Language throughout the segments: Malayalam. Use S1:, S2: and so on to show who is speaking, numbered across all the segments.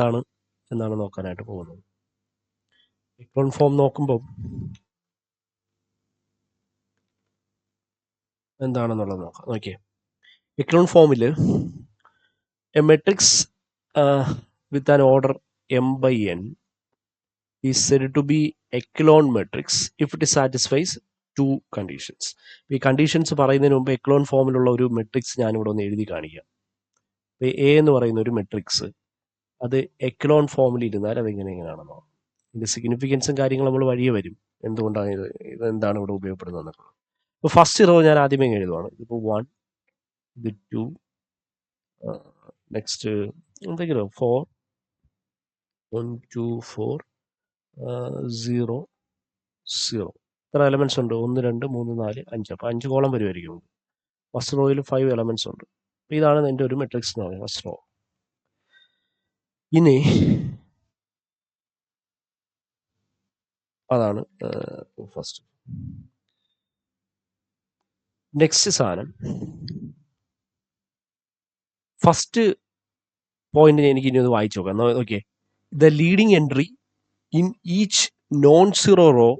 S1: എന്താണ് എന്നാണ് നോക്കാനായിട്ട് പോകുന്നത്. എക്ലോൺ ഫോം നോക്കുമ്പോൾ എന്താണെന്നുള്ളത് നോക്കാം. നോക്കിയേ, എക്ലോൺ ഫോമിൽ A matrix with an order m/n is said to be echelon matrix if it satisfies two conditions. ഈ കണ്ടീഷൻസ് പറയുന്നതിന് മുമ്പ് എക്ലോൺ ഫോമിലുള്ള ഒരു മെട്രിക്സ് ഞാനിവിടെ ഒന്ന് എഴുതി കാണിക്കാം. എ എന്ന് പറയുന്ന ഒരു മെട്രിക്സ് അത് എക്ലോൺ ഫോമിൽ ഇരുന്നാൽ അതെങ്ങനെയാണെന്നോ ഇതിൻ്റെ സിഗ്നിഫിക്കൻസും കാര്യങ്ങളും നമ്മൾ വഴിയെ വരും, എന്തുകൊണ്ടാണ് ഇത് എന്താണ് ഇവിടെ ഉപയോഗപ്പെടുന്നത്. ഇപ്പോൾ ഫസ്റ്റ് റോ ഞാൻ ആദ്യമേ എഴുതുവാണ്. ഇതിപ്പോൾ 1, ഇത് 2, നെക്സ്റ്റ് എന്തെങ്കിലും 4, 1, 2, 4, 0, 0. എത്ര എലമെൻറ്റ്സ് ഉണ്ട്? 1, 2, 3, 4, 5. അപ്പോൾ 5 കോളം വരുമായിരിക്കും. ഫസ്റ്റ് റോയിൽ 5 എലമെൻറ്റ്സ് ഉണ്ട്. അപ്പോൾ ഇതാണ് എൻ്റെ ഒരു മെട്രിക്സ് എന്ന് പറയുന്നത്, ഫസ്റ്റ് റോ. ഇനി അതാണ് ഫസ്റ്റ്. നെക്സ്റ്റ് സാധനം, ഫസ്റ്റ് പോയിന്റ് എനിക്ക് ഇനി ഒന്ന് വായിച്ചു നോക്കാം. Okay, the leading entry in each non zero row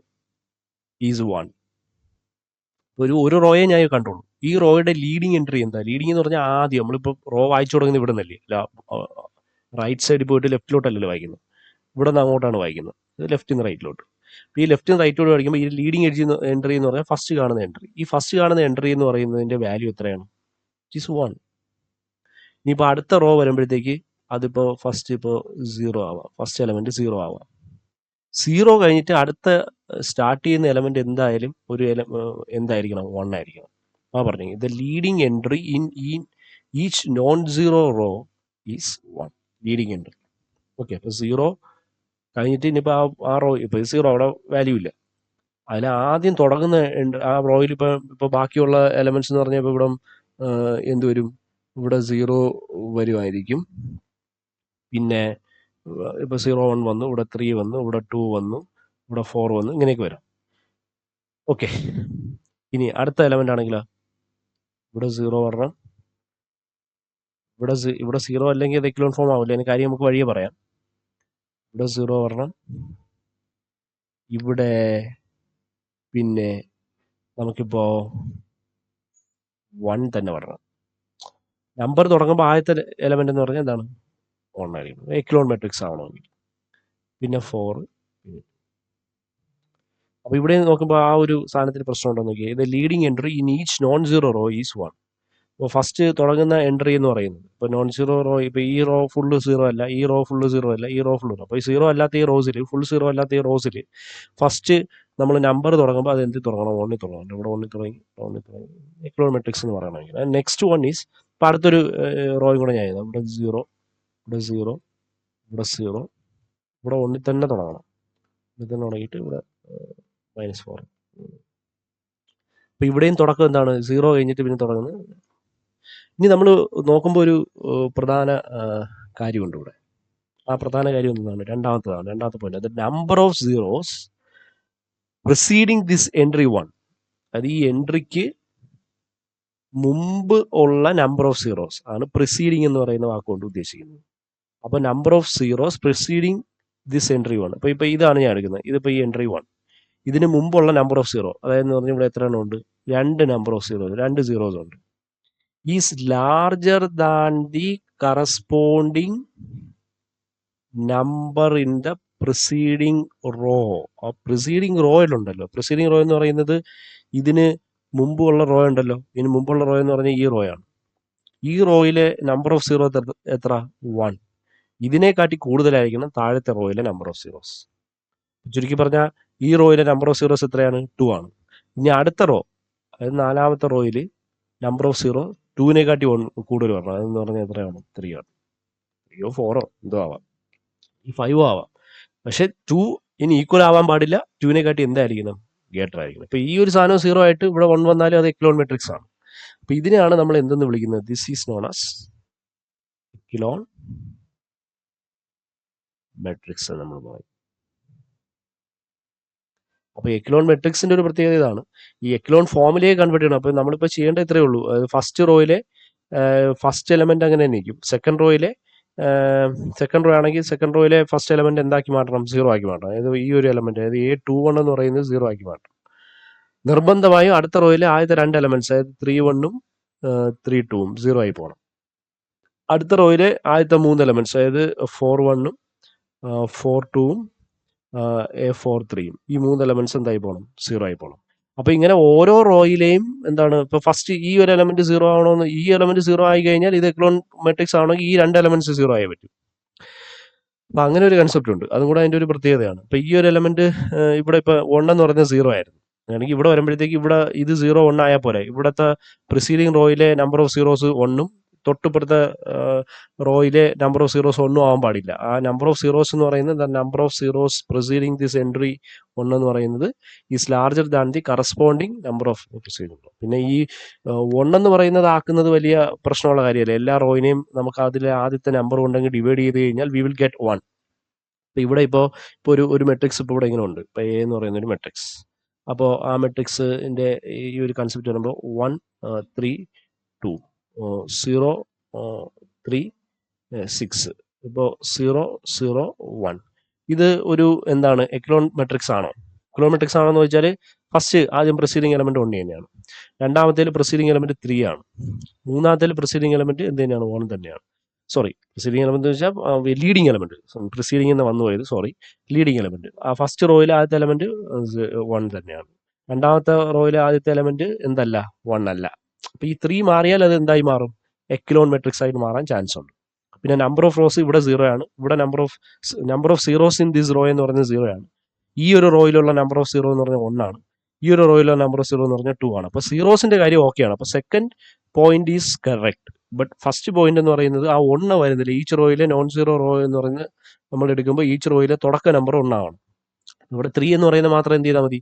S1: is 1. ഒരു റോയെ ഞാൻ കണ്ടുള്ളൂ. ഈ റോയുടെ ലീഡിങ് എൻട്രി എന്താ? ലീഡിങ് എന്ന് പറഞ്ഞാൽ ആദ്യം നമ്മളിപ്പോൾ റോ വായിച്ചു തുടങ്ങുന്നത് ഇവിടെ നിന്നല്ലേ, റൈറ്റ് സൈഡിൽ പോയിട്ട് ലെഫ്റ്റിലോട്ടല്ലല്ലോ വായിക്കുന്നത്, ഇവിടെ നിന്ന് അങ്ങോട്ടാണ് വായിക്കുന്നത്, ലെഫ്റ്റിൽ നിന്ന് റൈറ്റിലോട്ട്. ഈ ലെഫ്റ്റിൽ നിന്ന് റൈറ്റിലോട്ട് വായിക്കുമ്പോൾ ഈ ലീഡിങ് എൻട്രി എന്ന് പറഞ്ഞാൽ ഫസ്റ്റ് കാണുന്ന എൻട്രി. ഈ ഫസ്റ്റ് കാണുന്ന എൻട്രി എന്ന് പറയുന്നതിൻ്റെ വാല്യൂ എത്രയാണ്? It is 1. ഇനിയിപ്പോൾ അടുത്ത റോ വരുമ്പോഴത്തേക്ക് അതിപ്പോൾ ഫസ്റ്റ് ഇപ്പോൾ 0 ആവാം, ഫസ്റ്റ് എലമെൻറ്റ് 0 ആവാം. 0 കഴിഞ്ഞിട്ട് അടുത്ത സ്റ്റാർട്ട് ചെയ്യുന്ന എലമെൻറ്റ് എന്തായാലും എന്തായിരിക്കണം? 1 ആയിരിക്കണം. പറഞ്ഞു the leading entry in each non zero row is 1. Leading entry. Okay, അപ്പോൾ 0 കഴിഞ്ഞിട്ട് ഇനിയിപ്പോൾ ആ റോ ഇപ്പോൾ 0 അവിടെ വാല്യൂ ഇല്ല. അതിൽ ആദ്യം തുടങ്ങുന്ന ആ റോയിൽ ഇപ്പോൾ ബാക്കിയുള്ള എലമെൻറ്റ്സ് എന്ന് പറഞ്ഞാൽ ഇപ്പോൾ ഇവിടെ എന്ത് വരും? ഇവിടെ 0 വരുമായിരിക്കും. പിന്നെ ഇപ്പോൾ 0, 1 വന്നു, ഇവിടെ 3 വന്നു, ഇവിടെ 2 വന്നു, ഇവിടെ 4 വന്നു, ഇങ്ങനെയൊക്കെ വരാം. ഓക്കെ, ഇനി അടുത്ത എലമെൻ്റ് ആണെങ്കിലോ ഇവിടെ 0 വരണം, ഇവിടെ 0 അല്ലെങ്കിൽ അത് എക്ലോൺ ഫോം ആവില്ല. അതിന് കാര്യം നമുക്ക് വഴിയെ പറയാം. ഇവിടെ 0 വരണം, ഇവിടെ പിന്നെ നമുക്കിപ്പോൾ 1 തന്നെ വരണം. നമ്പർ തുടങ്ങുമ്പോൾ ആദ്യത്തെ എലമെൻ്റ് എന്ന് പറഞ്ഞാൽ എന്താണ്? 1 ആയിരിക്കും, എക്ലോൺ മെട്രിക്സ് ആവണമെങ്കിൽ. പിന്നെ 4. അപ്പോൾ ഇവിടെ നോക്കുമ്പോൾ ആ ഒരു സാധനത്തിന് പ്രശ്നം ഉണ്ടോ നോക്കിയാൽ, ഇത് leading entry in each non zero row is 1. അപ്പോൾ ഫസ്റ്റ് തുടങ്ങുന്ന എൻട്രി എന്ന് പറയുന്നത് ഇപ്പോൾ നോൺ സീറോ റോ, ഇപ്പോൾ ഈ റോ ഫുള്ള് 0 അല്ല, ഈ റോ ഫുള്ള് 0 അല്ല, ഈ റോ ഫുള്ള്. അപ്പോൾ ഈ 0 അല്ലാത്ത ഈ റോസിൽ, ഫുൾ 0 അല്ലാത്ത ഈ റോസിൽ ഫസ്റ്റ് നമ്മൾ നമ്പർ തുടങ്ങുമ്പോൾ അത് എന്ത് തുടങ്ങണം? 1 തുടങ്ങണം. ഇവിടെ 1 തുടങ്ങി, എക്ലോൺ മെട്രിക്സ് എന്ന് പറയണമെങ്കിൽ. നെക്സ്റ്റ് വൺ ഈസ്, ഇപ്പോൾ അടുത്തൊരു റോയും കൂടെ ഞാൻ എഴുതാം. ഇവിടെ 0, ഇവിടെ 0, ഇവിടെ 0, ഇവിടെ 1 തന്നെ തുടങ്ങണം. ഇവിടെ തന്നെ തുടങ്ങിയിട്ട് ഇവിടെ -4. അപ്പോൾ ഇവിടെയും തുടക്കം എന്താണ്? 0 കഴിഞ്ഞിട്ട് പിന്നെ തുടങ്ങുന്നത്. ഇനി നമ്മൾ നോക്കുമ്പോൾ ഒരു പ്രധാന കാര്യമുണ്ട് ഇവിടെ. ആ പ്രധാന കാര്യം എന്താണ്? രണ്ടാമത്തെ point, the number of zeros preceding this entry 1. അത് ഈ എൻട്രിക്ക് മുമ്പ് ഉള്ള നമ്പർ ഓഫ് സീറോസ് ആണ് പ്രിസീഡിങ് എന്ന് പറയുന്ന വാക്കുകൊണ്ട് ഉദ്ദേശിക്കുന്നത്. അപ്പോൾ number of zeros preceding this entry 1. ഇപ്പോൾ ഇതാണ് ഞാൻ എടുക്കുന്നത്. ഇതിപ്പോൾ ഈ എൻട്രി 1, ഇതിന് മുമ്പുള്ള നമ്പർ ഓഫ് സീറോ, അതായത് പറഞ്ഞാൽ ഇവിടെ എത്ര എണ്ണം ഉണ്ട്? 2 നമ്പർ ഓഫ് സീറോസ്, 2 സീറോസ് ഉണ്ട്. Is larger than the corresponding number in the preceding row. ആ പ്രിസീഡിങ് റോയിലുണ്ടല്ലോ, പ്രിസീഡിങ് റോ എന്ന് പറയുന്നത് ഇതിന് മുമ്പുള്ള റോ ഉണ്ടല്ലോ, ഇതിന് മുമ്പുള്ള റോ എന്ന് പറഞ്ഞാൽ ഈ റോയാണ്. ഈ റോയിലെ നമ്പർ ഓഫ് സീറോ എത്ര? 1. ഇതിനെക്കാട്ടി കൂടുതലായിരിക്കണം താഴത്തെ റോയിലെ നമ്പർ ഓഫ് സീറോസ്. ചുരുക്കി പറഞ്ഞാൽ ഈ റോയിലെ നമ്പർ ഓഫ് സീറോസ് എത്രയാണ്? 2 ആണ്. ഇനി അടുത്ത റോ, അതായത് 4ാമത്തെ റോയിൽ നമ്പർ ഓഫ് സീറോ 2-നേക്കാട്ടി കൂടുതൽ വരണം. അതെന്ന് പറഞ്ഞാൽ എത്രയാണ്? 3 ആണ്. 3 4 എന്തോ ആവാം, ഈ 5 ആവാം. പക്ഷെ 2 ഇനി ഈക്വൽ ആവാൻ പാടില്ല, 2-നേക്കാട്ടി എന്തായിരിക്കണം? ഗ്രേറ്റർ ആയിരിക്കണം. ഇപ്പോൾ ഈ ഒരു സാധനം 0 ആയിട്ട് ഇവിടെ 1 വന്നാലും അത് എക്ലോൺ മെട്രിക്സ് ആണ്. അപ്പോൾ ഇതിനെയാണ് നമ്മൾ എന്തെന്ന് വിളിക്കുന്നത്? This is known as echelon matrix എന്ന് നമ്മൾ പറയും. അപ്പോൾ എക്ലോൺ മെട്രിക്സിന്റെ ഒരു പ്രത്യേകത ഇതാണ്. ഈ എക്ലോൺ ഫോമിലേക്ക് കൺവേർട്ട് ചെയ്യണം. അപ്പോൾ നമ്മളിപ്പോൾ ചെയ്യേണ്ട ഇത്രയേ ഉള്ളൂ. ഫസ്റ്റ് റോയിലെ ഫസ്റ്റ് എലമെന്റ് അങ്ങനെ തന്നെ ഇരിക്കും. സെക്കൻഡ് റോയിലെ സെക്കൻഡ് റോ ആണെങ്കിൽ സെക്കൻഡ് റോയിലെ ഫസ്റ്റ് എലമെന്റ് എന്താക്കി മാറ്റണം? 0 ആക്കി മാറ്റണം. അതായത് ഈ ഒരു എലമെന്റ്, അതായത് A21 എന്ന് പറയുന്നത് 0 ആക്കി മാറ്റണം. നിർബന്ധമായും അടുത്ത റോയിലെ ആദ്യത്തെ 2 എലമെന്റ്സ്, അതായത് 31ഉം 32ഉം 0 ആയി പോകണം. അടുത്ത റോയിലെ ആദ്യത്തെ 3 എലമെന്റ്സ്, അതായത് 41ഉം 42ഉം A43ഉം ഈ 3 എലമെന്റ്സ് എന്തായി പോകണം? 0 ആയി പോകണം. അപ്പൊ ഇങ്ങനെ ഓരോ റോയിലെയും എന്താണ്, ഇപ്പൊ ഫസ്റ്റ് ഈ ഒരു എലമെന്റ് 0 ആവണമെന്ന്, ഈ എലമെന്റ് 0 ആയി കഴിഞ്ഞാൽ ഇത് എക്ലോൺ മെട്രിക്സ് ആണെങ്കിൽ ഈ 2 എലമെന്റ്സ് 0 ആയേ പറ്റും. അപ്പൊ അങ്ങനെ ഒരു കൺസെപ്റ്റ് ഉണ്ട്. അതും കൂടെ അതിന്റെ ഒരു പ്രത്യേകതയാണ്. ഇപ്പൊ ഈ ഒരു എലമെന്റ് ഇവിടെ ഇപ്പൊ 1 എന്ന് പറഞ്ഞാൽ 0 ആയിരുന്നു. അല്ലെങ്കിൽ ഇവിടെ വരുമ്പോഴത്തേക്ക് ഇവിടെ ഇത് 0 1 ആയാൽ പോരെ. ഇവിടുത്തെ പ്രിസീഡിങ് റോയിലെ നമ്പർ ഓഫ് സീറോസ് 1ഉം തൊട്ടിപ്പുറത്തെ റോയിലെ നമ്പർ ഓഫ് സീറോസ് 1ഉം ആവാൻ പാടില്ല. ആ നമ്പർ ഓഫ് സീറോസ് എന്ന് പറയുന്നത് number of zeros preceding this entry 1 എന്ന് പറയുന്നത് is larger than the corresponding number of preceding row. പിന്നെ ഈ 1 എന്ന് പറയുന്നത് ആക്കുന്നത് വലിയ പ്രശ്നമുള്ള കാര്യമല്ല. എല്ലാ റോയിനെയും നമുക്ക് അതിലെ ആദ്യത്തെ നമ്പർ ഉണ്ടെങ്കിൽ ഡിവൈഡ് ചെയ്ത് കഴിഞ്ഞാൽ വി വിൽ ഗെറ്റ് 1. ഇപ്പൊ ഇവിടെ ഇപ്പോൾ ഒരു മെട്രിക്സ് ഇപ്പോൾ ഇവിടെ ഇങ്ങനെ ഉണ്ട്. ഇപ്പൊ എ എന്ന് പറയുന്ന ഒരു മെട്രിക്സ്. അപ്പോൾ ആ മെട്രിക്സിന്റെ ഈ ഒരു കൺസെപ്റ്റ് വരുമ്പോൾ 1 3 2 0 3 6. ഇപ്പോൾ 0 0 1 ഇത് ഒരു എന്താണ് എക്ലോൺ മെട്രിക്സ് ആണോ? എക്ലോൺ മെട്രിക്സ് ആണോ എന്ന് ചോദിച്ചാൽ ഫസ്റ്റ് ആദ്യം പ്രിസീഡിങ് എലമെന്റ് 1 തന്നെയാണ്. രണ്ടാമത്തേൽ പ്രിസീഡിങ് എലമെന്റ് 3 ആണ്. മൂന്നാമത്തേൽ പ്രിസീഡിങ് എലമെന്റ് എന്ത് തന്നെയാണ്? 1 തന്നെയാണ്. സോറി, പ്രിസീഡിങ് എലമെന്റ് എന്ന് വെച്ചാൽ ലീഡിങ് എലമെന്റ്, പ്രിസീഡിങ് എന്ന് വന്നു പോയത്, സോറി, ലീഡിങ് എലമെന്റ്. ആ ഫസ്റ്റ് റോയിലെ ആദ്യത്തെ എലമെന്റ് 1 തന്നെയാണ്. രണ്ടാമത്തെ റോയിലെ ആദ്യത്തെ എലമെന്റ് എന്തല്ല? 1 അല്ല. അപ്പൊ ഈ 3 മാറിയാൽ അത് എന്തായി മാറും? എക്ലോൺ മെട്രിക്സ് ആയിട്ട് മാറാൻ ചാൻസ് ഉണ്ട്. പിന്നെ നമ്പർ ഓഫ് റോസ് ഇവിടെ 0 ആണ്. ഇവിടെ number of zeros in this row എന്ന് പറയുന്നത് 0 ആണ്. ഈ ഒരു റോയിലുള്ള നമ്പർ ഓഫ് സീറോ എന്ന് പറഞ്ഞാൽ 1 ആണ്. ഈ ഒരു റോയിലുള്ള നമ്പർ ഓഫ് സീറോ എന്ന് പറഞ്ഞാൽ 2 ആണ്. അപ്പൊ സീറോസിന്റെ കാര്യം ഓക്കെയാണ്. അപ്പൊ second point is correct. But first point എന്ന് പറയുന്നത് ആ 1 വരുന്നില്ല. ഈച്ച് റോയിലെ നോൺ സീറോ റോ എന്ന് പറയുന്നത് നമ്മൾ എടുക്കുമ്പോൾ ഈച്ച് റോയിലെ തുടക്ക നമ്പർ 1 ആവണം. ഇവിടെ 3 എന്ന് പറയുന്നത് മാത്രം എന്ത് ചെയ്താൽ മതി?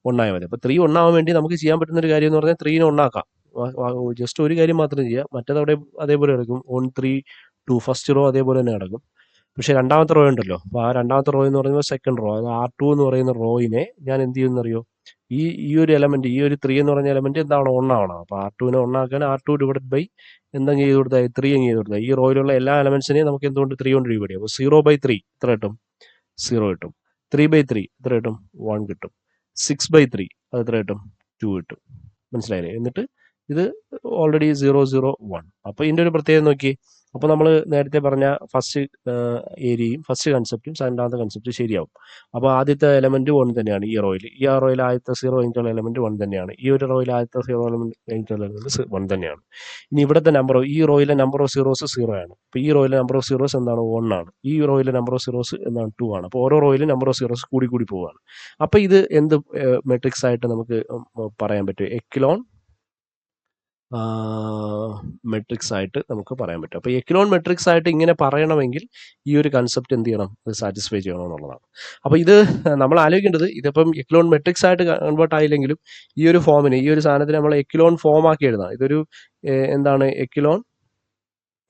S1: 1 ആയാൽ മതി. അപ്പൊ 3 1 ആവാൻ വേണ്ടി നമുക്ക് ചെയ്യാൻ പറ്റുന്ന ഒരു കാര്യം എന്ന് പറഞ്ഞാൽ 3നെ 1 ആക്കാം. ജസ്റ്റ് ഒരു കാര്യം മാത്രം ചെയ്യാം. മറ്റേത് അവിടെ അതേപോലെ കിടക്കും. 1 3 2 ഫസ്റ്റ് റോ അതേപോലെ തന്നെ കിടക്കും. പക്ഷെ രണ്ടാമത്തെ റോ ഉണ്ടല്ലോ, അപ്പൊ ആ രണ്ടാമത്തെ റോ എന്ന് പറയുന്നത് സെക്കൻഡ് റോ, അത് R2 എന്ന് പറയുന്ന റോയിനെ ഞാൻ എന്ത് ചെയ്യുമെന്നറിയോ? ഈ ഒരു എലമെന്റ്, ഈ ഒരു 3 എന്ന് പറഞ്ഞ എലമെന്റ് എന്താണ്? 1 ആവണം. അപ്പൊ R2നെ 1 ആക്കാൻ R2 ഡിവൈഡഡ് ബൈ എന്തെങ്കിലും ചെയ്ത് കൊടുത്താൽ 3 അങ്ങ് ചെയ്ത് കൊടുത്താൽ ഈ റോയിലുള്ള എല്ലാ എലമെന്റ്സിനെയും നമുക്ക് എന്തുകൊണ്ട് 3 കൊണ്ട് ഡിവൈഡ് ചെയ്യാം. അപ്പോൾ 0/3 എത്ര കിട്ടും? 0 കിട്ടും. 3/3 എത്ര കിട്ടും? 1 കിട്ടും. 6/3 അത് എത്ര കിട്ടും? 2 കിട്ടും. മനസ്സിലായില്ലേ? എന്നിട്ട് ഇത് ഓൾറെഡി 0 0 1. അപ്പൊ ഇതിന്റെ ഒരു പ്രത്യേകത നോക്കി. അപ്പോൾ നമ്മൾ നേരത്തെ പറഞ്ഞ ഫസ്റ്റ് ഏരിയയും ഫസ്റ്റ് കൺസെപ്റ്റും രണ്ടാമത്തെ കൺസെപ്റ്റും ശരിയാവും. അപ്പോൾ ആദ്യത്തെ എലമെന്റ് 1 തന്നെയാണ് ഈ റോയിൽ. ഈ റോയിൽ ആദ്യത്തെ 0 കഴിഞ്ഞിട്ടുള്ള എലമെന്റ് 1 തന്നെയാണ്. ഈ ഒരു റോയിൽ ആദ്യത്തെ 0 എലമെന്റ് കഴിഞ്ഞിട്ടുള്ള എലമെന്റ് 1 തന്നെയാണ്. ഇനി ഇവിടുത്തെ നമ്പർ, ഈ റോയിലെ നമ്പർ ഓഫ് സീറോസ് 0 ആണ്. അപ്പോൾ ഈ റോയിലെ നമ്പർ ഓഫ് സീറോസ് എന്താണ്? 1 ആണ്. ഈ റോയിലെ നമ്പർ ഓഫ് സീറോസ് എന്താണ്? 2 ആണ്. അപ്പോൾ ഓരോ റോയിലും നമ്പർ ഓഫ് സീറോസ് കൂടി കൂടി പോവുകയാണ്. അപ്പോൾ ഇത് എന്ത് മെട്രിക്സ് ആയിട്ട് നമുക്ക് പറയാൻ പറ്റും? എക്ലോൺ മെട്രിക്സ് ആയിട്ട് നമുക്ക് പറയാൻ പറ്റും. അപ്പോൾ എക്ലോൺ മെട്രിക്സ് ആയിട്ട് ഇങ്ങനെ പറയണമെങ്കിൽ ഈ ഒരു കൺസെപ്റ്റ് എന്ത് ചെയ്യണം? അത് സാറ്റിസ്ഫൈ ചെയ്യണം എന്നുള്ളതാണ്. അപ്പോൾ ഇത് നമ്മൾ ആലോചിക്കേണ്ടത്, ഇതിപ്പം എക്ലോൺ മെട്രിക്സ് ആയിട്ട് കൺവേർട്ട് ആയില്ലെങ്കിലും ഈ ഒരു ഫോമിന്, ഈ ഒരു സാധനത്തിന് നമ്മൾ എക്ലോൺ ഫോം ആക്കി എഴുതാം. ഇതൊരു എന്താണ്? എക്ലോൺ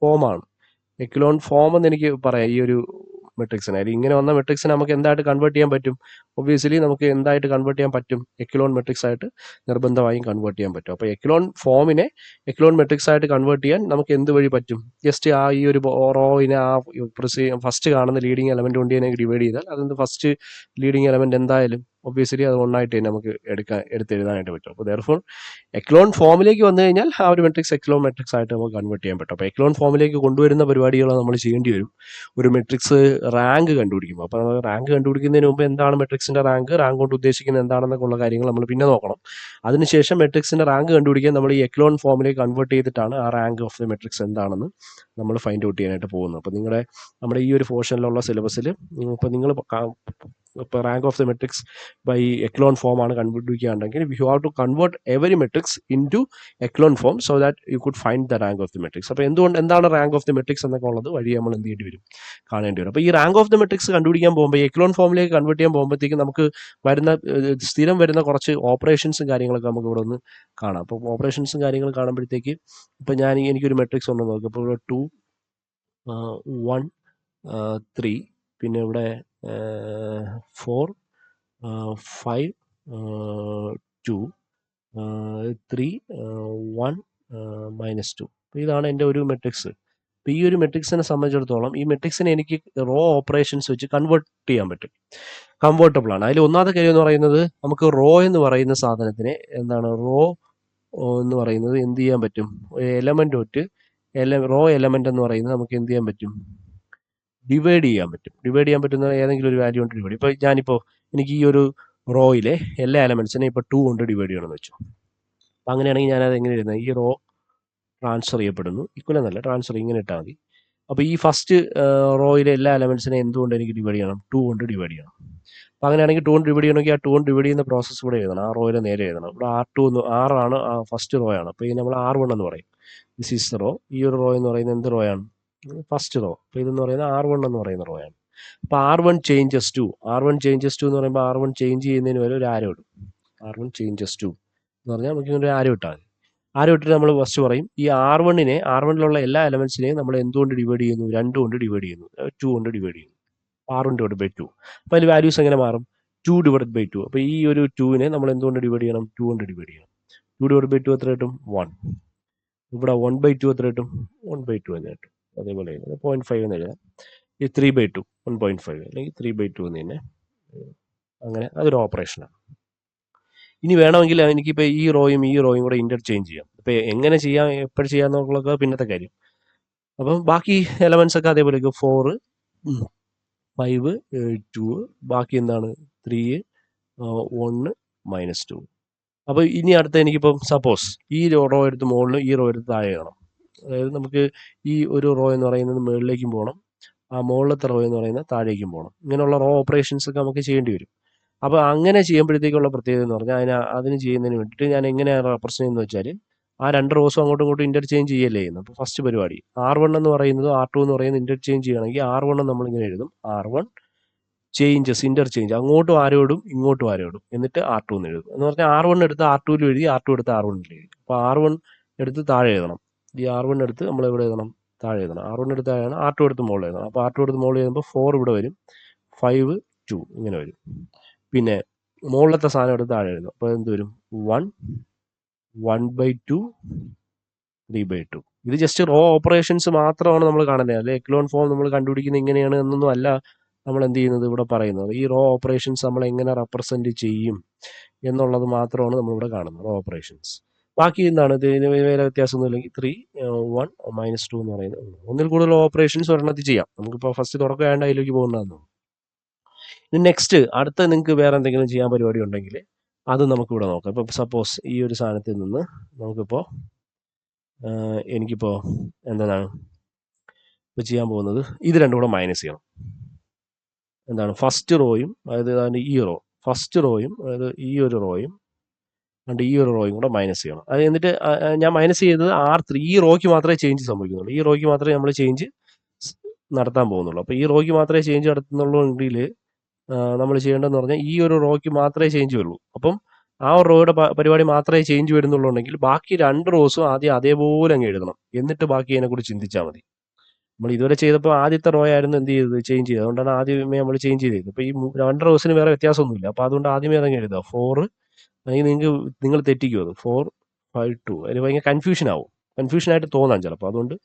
S1: ഫോമാണ്. എക്ലോൺ ഫോം എന്ന് എനിക്ക് പറയാം ഈ ഒരു മെട്രിക്സിനെ. അല്ലെങ്കിൽ ഇങ്ങനെ വന്ന മെട്രിക്സിനെ നമുക്ക് എന്തായിട്ട് കൺവേർട്ട് ചെയ്യാൻ പറ്റും? ഒബ്വിയസ്ലി നമുക്ക് എന്തായിട്ട് കൺവേർട്ട് ചെയ്യാൻ പറ്റും? എക്ലോൺ മെട്രിക്സ് ആയിട്ട് നിർബന്ധമായും കൺവേർട്ട് ചെയ്യാൻ പറ്റും. അപ്പോൾ എക്ലോൺ ഫോമിനെ എക്ലോൺ മെട്രിക്സ് ആയിട്ട് കൺവേർട്ട് ചെയ്യാൻ നമുക്ക് എന്ത് വഴി പറ്റും? ജസ്റ്റ് ഈ ഒരു റോയിനെ ഫസ്റ്റ് കാണുന്ന ലീഡിങ് എലമെന്റ് കൊണ്ട് തന്നെ ഡിവൈഡ് ചെയ്താൽ അതെന്ത് ഫസ്റ്റ് ലീഡിങ് എലമെന്റ് എന്തായാലും ഒബ്വിയസ്ലി അത് 1 ആയിട്ട് തന്നെ നമുക്ക് എടുത്തെഴുതാനായിട്ട് പറ്റും. അപ്പോൾ ദെയർഫോർ എക്ലോൺ ഫോമിലേക്ക് വന്നു കഴിഞ്ഞാൽ ആ ഒരു മെട്രിക്സ് എക്ലോൺ മെട്രിക്സ് ആയിട്ട് നമുക്ക് കൺവേർട്ട് ചെയ്യാൻ പറ്റും. അപ്പോൾ എക്ലോൺ ഫോമിലേക്ക് കൊണ്ടുവരുന്ന പരിപാടികൾ നമ്മൾ ചെയ്യേണ്ടി വരും ഒരു മെട്രിക്സ് റാങ്ക് കണ്ടുപിടിക്കുമ്പോൾ. അപ്പോൾ റാങ്ക് കണ്ടുപിടിക്കുന്നതിന് മുമ്പ് എന്താണ് മെട്രിക്സിന്റെ റാങ്ക് കൊണ്ട് ഉദ്ദേശിക്കുന്നത് എന്താണെന്നൊക്കെ ഉള്ള കാര്യങ്ങൾ നമ്മൾ പിന്നെ നോക്കണം. അതിനുശേഷം മെട്രിക്സിന്റെ റാങ്ക് കണ്ടുപിടിക്കാൻ നമ്മൾ ഈ എക്ലോൺ ഫോമിലേക്ക് കൺവേർട്ട് ചെയ്തിട്ടാണ് ആ റാങ്ക് ഓഫ് ദി മെട്രിക്സ് എന്താണെന്ന് നമ്മൾ ഫൈൻഡ് ഔട്ട് ചെയ്യാനായിട്ട് പോകുന്നത്. അപ്പോൾ നമ്മുടെ ഈ ഒരു പോർഷനിലുള്ള സിലബസിൽ ഇപ്പോൾ നിങ്ങൾ ഇപ്പോൾ rank of the matrix by echelon form ആണ് കണ്ടുപിടിക്കുകയാണെങ്കിൽ you have to convert every matrix into echelon form so that you could find the rank of the matrix. അപ്പോൾ എന്താണ് റാങ്ക് ഓഫ് ദി മെട്രിക്സ് എന്നൊക്കെ ഉള്ളത് വഴി നമ്മൾ എന്ത് ചെയ്യേണ്ടി വരും? കാണേണ്ടി വരും. അപ്പോൾ ഈ റാങ്ക് ഓഫ് ദി മെട്രിക്സ് കണ്ടുപിടിക്കാൻ പോകുമ്പോൾ എക്ലോൺ ഫോമിലേക്ക് കൺവേർട്ട് ചെയ്യാൻ പോകുമ്പോഴത്തേക്ക് നമുക്ക് സ്ഥിരം വരുന്ന കുറച്ച് ഓപ്പറേഷൻസും കാര്യങ്ങളൊക്കെ നമുക്ക് ഇവിടെ ഒന്ന് കാണാം. അപ്പോൾ ഓപ്പറേഷൻസും കാര്യങ്ങളും കാണുമ്പോഴത്തേക്ക് ഇപ്പോൾ എനിക്കൊരു മെട്രിക്സ് ഉണ്ടെന്ന് നോക്കാം. അപ്പോൾ ഇവിടെ 2 1 3 പിന്നെ ഇവിടെ 4 5 2 3 1 -2. അപ്പോൾ ഇതാണ് എൻ്റെ ഒരു മെട്രിക്സ്. അപ്പോൾ ഈ ഒരു മെട്രിക്സിനെ സംബന്ധിച്ചിടത്തോളം ഈ മെട്രിക്സിനെ എനിക്ക് റോ ഓപ്പറേഷൻസ് വെച്ച് കൺവേർട്ട് ചെയ്യാൻ പറ്റും. കംഫർട്ടബിൾ ആണ്. അതിൽ ഒന്നാമത്തെ കാര്യം എന്ന് പറയുന്നത് നമുക്ക് റോ എന്ന് പറയുന്ന സാധനത്തിനെ എന്താണ് റോ എന്ന് പറയുന്നത് എന്ത് ചെയ്യാൻ പറ്റും, എലമെൻ്റ് തൊട്ട് റോ എലമെൻ്റ് എന്ന് പറയുന്നത് നമുക്ക് എന്ത് ചെയ്യാൻ പറ്റും, ഡിവൈഡ് ചെയ്യാൻ പറ്റും. ഡിവൈഡ് ചെയ്യാൻ പറ്റുന്ന ഏതെങ്കിലും ഒരു വാല്യൂ കൊണ്ട് ഡിവൈഡ്. ഇപ്പോൾ ഞാനിപ്പോൾ എനിക്ക് ഈ ഒരു റോയിലെ എല്ലാ എലമെൻറ്റ്സിനെയും ഇപ്പോൾ 2 കൊണ്ട് ഡിവൈഡ് ചെയ്യണമെന്ന് വെച്ചു. അപ്പോൾ അങ്ങനെയാണെങ്കിൽ ഞാനത് എങ്ങനെ എഴുതുന്നത്, ഈ റോ ട്രാൻസ്ഫർ ചെയ്യപ്പെടുന്നു, ഈക്വൽ എന്നല്ല ട്രാൻസ്ഫർ, ഇങ്ങനെ ഇട്ടാൽ മതി. അപ്പോൾ ഈ ഫസ്റ്റ് റോയിലെ എല്ലാ എലമെൻറ്റ്സിനെ എന്തുകൊണ്ട് എനിക്ക് ഡിവൈഡ് ചെയ്യണം, 2 കൊണ്ട് ഡിവൈഡ് ചെയ്യണം. അപ്പോൾ അങ്ങനെയാണെങ്കിൽ 2 കൊണ്ട് ഡിവൈഡ് ചെയ്യണമെങ്കിൽ ആ 2 കൊണ്ട് ഡിവൈഡ് ചെയ്യുന്ന പ്രോസസ്സ് ഇവിടെ എഴുതണം, ആ റോയിലെ നേരെ എഴുതണം. ഇവിടെ R2 എന്ന് ആണ് ഫസ്റ്റ് റോ ആണ്. അപ്പോൾ ഈ നമ്മൾ R1 എന്ന് പറയും. This is row. ഈ ഒരു റോ എന്ന് പറയുന്നത് എന്ത് റോ ആണ്, ഫസ്റ്റ് റോ. അപ്പോൾ ഇതെന്ന് പറയുന്നത് R1 എന്ന് പറയുന്ന റോ ആണ്. അപ്പോൾ R1 ചേഞ്ചസ് ടു എന്ന് പറയുമ്പോൾ R1 ചേഞ്ച് ചെയ്യുന്നതിന് വരെ ഒരു ആരോ ഇടും. R1 ചേഞ്ചസ് ടു എന്ന് പറഞ്ഞാൽ നമുക്ക് ഇങ്ങനെ ഒരു ആരോ ഇട്ടാൽ മതി. ആരോ ഇട്ടിട്ട് നമ്മൾ ഫസ്റ്റ് പറയും ഈ R1ലുള്ള എല്ലാ എലമെൻറ്റ്സിനെയും നമ്മൾ എന്തുകൊണ്ട് ഡിവൈഡ് ചെയ്യുന്നു, 2 കൊണ്ട് ഡിവൈഡ് ചെയ്യുന്നു, 2 കൊണ്ട് ഡിവൈഡ് ചെയ്യുന്നു. R1 divide by 2. അപ്പോൾ അതിൽ വാല്യൂസ് എങ്ങനെ മാറും, 2 ഡിവൈഡ് ബൈ 2. അപ്പോൾ ഈ ഒരു 2നെ നമ്മൾ എന്തുകൊണ്ട് ഡിവൈഡ് ചെയ്യണം, 2 കൊണ്ട് ഡിവൈഡ് ചെയ്യണം. 2 ഡിവൈഡ് ബൈ 2 എത്ര കിട്ടും, 1. ഇവിടെ 1/2 എത്ര കിട്ടും, 1/2 എന്ന് കിട്ടും. അതേപോലെ 0.5 എന്ന് എഴുതാം. ഈ 3/2 1.5 അല്ലെങ്കിൽ 3/2 എന്ന് തന്നെ. അങ്ങനെ അതൊരു ഓപ്പറേഷനാണ്. ഇനി വേണമെങ്കിൽ എനിക്കിപ്പോൾ ഈ റോയും കൂടെ ഇൻ്റർചേഞ്ച് ചെയ്യാം. ഇപ്പോൾ എങ്ങനെ ചെയ്യാം, എപ്പോഴും ചെയ്യാമെന്നുള്ളതൊക്കെ പിന്നത്തെ കാര്യം. അപ്പം ബാക്കി എലമെൻറ്റ്സ് ഒക്കെ അതേപോലെ 4 5 2 ബാക്കി എന്താണ് 3 1 -2. അപ്പോൾ ഇനി അടുത്ത എനിക്കിപ്പം സപ്പോസ് ഈ റോ എടുത്ത് മുകളിലും ഈ റോ എടുത്ത് താഴെ കാണാം. അതായത് നമുക്ക് ഈ ഒരു റോ എന്ന് പറയുന്നത് മുകളിലേക്കും പോകണം, ആ മുകളിലത്തെ റോ എന്ന് പറയുന്നത് താഴേക്കും പോകണം. ഇങ്ങനെയുള്ള റോ ഓപ്പറേഷൻസ് ഒക്കെ നമുക്ക് ചെയ്യേണ്ടി വരും. അപ്പോൾ അങ്ങനെ ചെയ്യുമ്പോഴത്തേക്കുള്ള പ്രത്യേകത എന്ന് പറഞ്ഞാൽ അതിന് ചെയ്യുന്നതിന് വേണ്ടിയിട്ട് ഞാൻ എങ്ങനെയാണ് റെപ്രസെൻ്റ് ചെയ്യുന്നത് വെച്ചാൽ ആ 2 റോസും അങ്ങോട്ടും ഇങ്ങോട്ടും ഇൻ്റർചേഞ്ച് ചെയ്യല്ലേ ചെയ്യുന്നത്. അപ്പോൾ ഫസ്റ്റ് പരിപാടി R1 എന്ന് പറയുന്നത് R2 എന്ന് പറയുന്നത് ഇൻ്റർചേഞ്ച് ചെയ്യണമെങ്കിൽ R1 നമ്മളിങ്ങനെ എഴുതും, R1 ചേഞ്ചസ് ഇൻ്റർചേഞ്ച്, അങ്ങോട്ടും ആരോടും ഇങ്ങോട്ടും ആരോടും, എന്നിട്ട് R2 എന്ന് എഴുതും. എന്ന് പറഞ്ഞാൽ R1 എടുത്ത് R2 എഴുതി, R2 എടുത്ത് R1 എഴുതി. അപ്പോൾ R1 എടുത്ത് താഴെ എഴുതണം, ഈ R1 എടുത്ത് നമ്മൾ എവിടെ എഴുതണം, താഴെ എഴുതണം. R1 എടുത്ത് താഴെയാണ്, R2 എടുത്ത് മുകളിൽ എഴുതണം. അപ്പോൾ R2 എടുത്ത് മുകളിൽ എഴുതുമ്പോൾ 4 ഇവിടെ വരും, 5 2 ഇങ്ങനെ വരും. പിന്നെ മുകളിലത്തെ സാധനം എടുത്ത് താഴെ എഴുതും. അപ്പോൾ എന്ത് വരും, 1 1/2 3/2. ഇത് ജസ്റ്റ് റോ ഓപ്പറേഷൻസ് മാത്രമാണ് നമ്മൾ കാണുന്നത്. അല്ലെ എക്ലോൺ ഫോം നമ്മൾ കണ്ടുപിടിക്കുന്നത് ഇങ്ങനെയാണ് എന്നൊന്നും അല്ല നമ്മൾ എന്ത് ചെയ്യുന്നത് ഇവിടെ പറയുന്നത്. ഈ റോ ഓപ്പറേഷൻസ് നമ്മൾ എങ്ങനെ റെപ്രസെൻറ്റ് ചെയ്യും എന്നുള്ളത് മാത്രമാണ് നമ്മളിവിടെ കാണുന്നത്, റോ ഓപ്പറേഷൻസ്. ബാക്കി എന്താണ്, ഇതിന് വേറെ വ്യത്യാസമൊന്നുമില്ലെങ്കിൽ 3 1 -2 എന്ന് പറയുന്നത്. ഒന്നിൽ കൂടുതൽ ഓപ്പറേഷൻസ് ഒരെണ്ണത്തിൽ ചെയ്യാം. നമുക്കിപ്പോൾ ഫസ്റ്റ് തുറക്കാണ്ട് അതിലേക്ക് പോകുന്നതാണ്. ഇനി നെക്സ്റ്റ് അടുത്ത നിങ്ങൾക്ക് വേറെ എന്തെങ്കിലും ചെയ്യാൻ പരിപാടി ഉണ്ടെങ്കിൽ അത് നമുക്കിവിടെ നോക്കാം. ഇപ്പോൾ സപ്പോസ് ഈ ഒരു സാധനത്തിൽ നിന്ന് നമുക്കിപ്പോൾ എനിക്കിപ്പോൾ എന്താണ് ഇപ്പോൾ ചെയ്യാൻ പോകുന്നത്, ഇത് രണ്ടും കൂടെ മൈനസ് ചെയ്യണം. എന്താണ് ഫസ്റ്റ് റോയും, അതായത് ഈ റോ ഫസ്റ്റ് റോയും, അതായത് ഈ ഒരു റോയും അതുകൊണ്ട് ഈ ഒരു റോയും കൂടെ മൈനസ് ചെയ്യണം. അത് എന്നിട്ട് ഞാൻ മൈനസ് ചെയ്തത് R3, ഈ റോയ്ക്ക് മാത്രമേ ചേഞ്ച് സംഭവിക്കുന്നുള്ളൂ, ഈ റോയ്ക്ക് മാത്രമേ നമ്മൾ ചേഞ്ച് നടത്താൻ പോകുന്നുള്ളൂ. അപ്പോൾ ഈ റോയ്ക്ക് മാത്രമേ ചേഞ്ച് നടത്തുന്നുള്ളൂവെങ്കിൽ നമ്മൾ ചെയ്യേണ്ടതെന്ന് പറഞ്ഞാൽ ഈ ഒരു റോയ്ക്ക് മാത്രമേ ചേഞ്ച് വരുള്ളൂ. അപ്പം ആ ഒരു റോയുടെ പരിപാടി മാത്രമേ ചേഞ്ച് വരുന്നുള്ളൂണ്ടെങ്കിൽ ബാക്കി 2 റോസും ആദ്യം അതേപോലെ അങ്ങ് എഴുതണം, എന്നിട്ട് ബാക്കി അതിനെക്കുറിച്ച് ചിന്തിച്ചാൽ മതി. നമ്മൾ ഇതുവരെ ചെയ്തപ്പോൾ ആദ്യത്തെ റോ ആയിരുന്നു എന്ത് ചെയ്തത്, ചേഞ്ച് ചെയ്തത്. അതുകൊണ്ടാണ് ആദ്യമേ നമ്മൾ ചേഞ്ച് ചെയ്തത്. അപ്പോൾ ഈ 2 റോസിന് വേറെ വ്യത്യാസമൊന്നുമില്ല. അപ്പോൾ അതുകൊണ്ട് ആദ്യമേ അതങ്ങ് എഴുതുക 4, അല്ലെങ്കിൽ നിങ്ങൾ തെറ്റിക്കും അത് 4 5 2. അതിന് ഭയങ്കര കൺഫ്യൂഷനായിട്ട് തോന്നാം ചിലപ്പോൾ. അതുകൊണ്ട്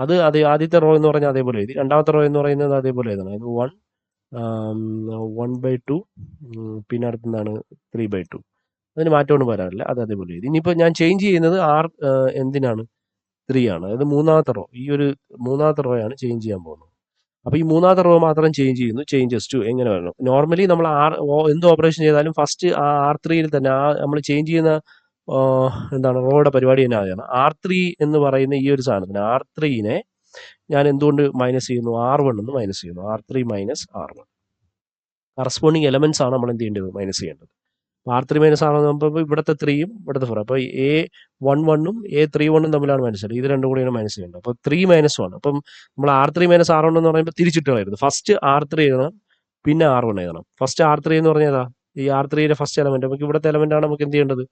S1: അത് ആദ്യത്തെ റോ എന്ന് പറഞ്ഞാൽ അതേപോലെ എഴുതി, രണ്ടാമത്തെ റോ എന്ന് പറയുന്നത് അതേപോലെ എഴുതണം. അത് 1/2 പിന്നെ അടുത്തെന്താണ് 3/2. അതിന് മാറ്റമൊന്നും വരാറില്ല, അത് അതേപോലെ എഴുതി. ഇനിയിപ്പോൾ ഞാൻ ചേഞ്ച് ചെയ്യുന്നത് എന്തിനാണ് 3 ആണ്. അതായത് മൂന്നാമത്തെ റോ, ഈ ഒരു മൂന്നാമത്തെ റോ ആണ് ചേഞ്ച് ചെയ്യാൻ പോകുന്നത്. അപ്പോൾ ഈ മൂന്നാമത്തെ റോ മാത്രം ചേഞ്ച് ചെയ്യുന്നു, ചേഞ്ചസ് ടു എങ്ങനെ വരണം. നോർമലി നമ്മൾ എന്ത് ഓപ്പറേഷൻ ചെയ്താലും ഫസ്റ്റ് ആ R3യിൽ തന്നെ നമ്മൾ ചേഞ്ച് ചെയ്യുന്ന എന്താണ് റോയുടെ പരിപാടി തന്നെ ആദ്യമാണ്. R3 എന്ന് പറയുന്ന ഈ ഒരു സാധനത്തിന് R3നെ ഞാൻ എന്തുകൊണ്ട് മൈനസ് ചെയ്യുന്നു, R1 എന്ന് മൈനസ് ചെയ്യുന്നു. R3 -R1 കറസ്പോണ്ടിങ് എലമെൻറ്റ്സ് ആണ് നമ്മൾ എന്ത് ചെയ്യേണ്ടത്, മൈനസ് ചെയ്യേണ്ടത്. R3 - R1 ആകുമ്പോൾ ഇവിടുത്തെ 3യും ഇവിടുത്തെ 4. അപ്പോൾ A11ഉം A31ഉം തമ്മിലാണ് മൈനസ്. ഇത് രണ്ടും കൂടിയാണ് മൈനസ് ചെയ്യേണ്ടത്. അപ്പോൾ 3 - 1. അപ്പം നമ്മൾ R3 - R1 എന്ന് പറയുമ്പോൾ തിരിച്ചിട്ട് കളയരുത്. ഫസ്റ്റ് R3 എഴുതണം, പിന്നെ R1 എഴുതണം. ഫസ്റ്റ് R3 എന്ന് പറഞ്ഞാൽ ഈ R3യുടെ ഫസ്റ്റ് എലമെൻറ്റ്, നമുക്ക് ഇവിടുത്തെ എലമെൻ്റാണ് നമുക്ക് എന്ത് ചെയ്യേണ്ടത്,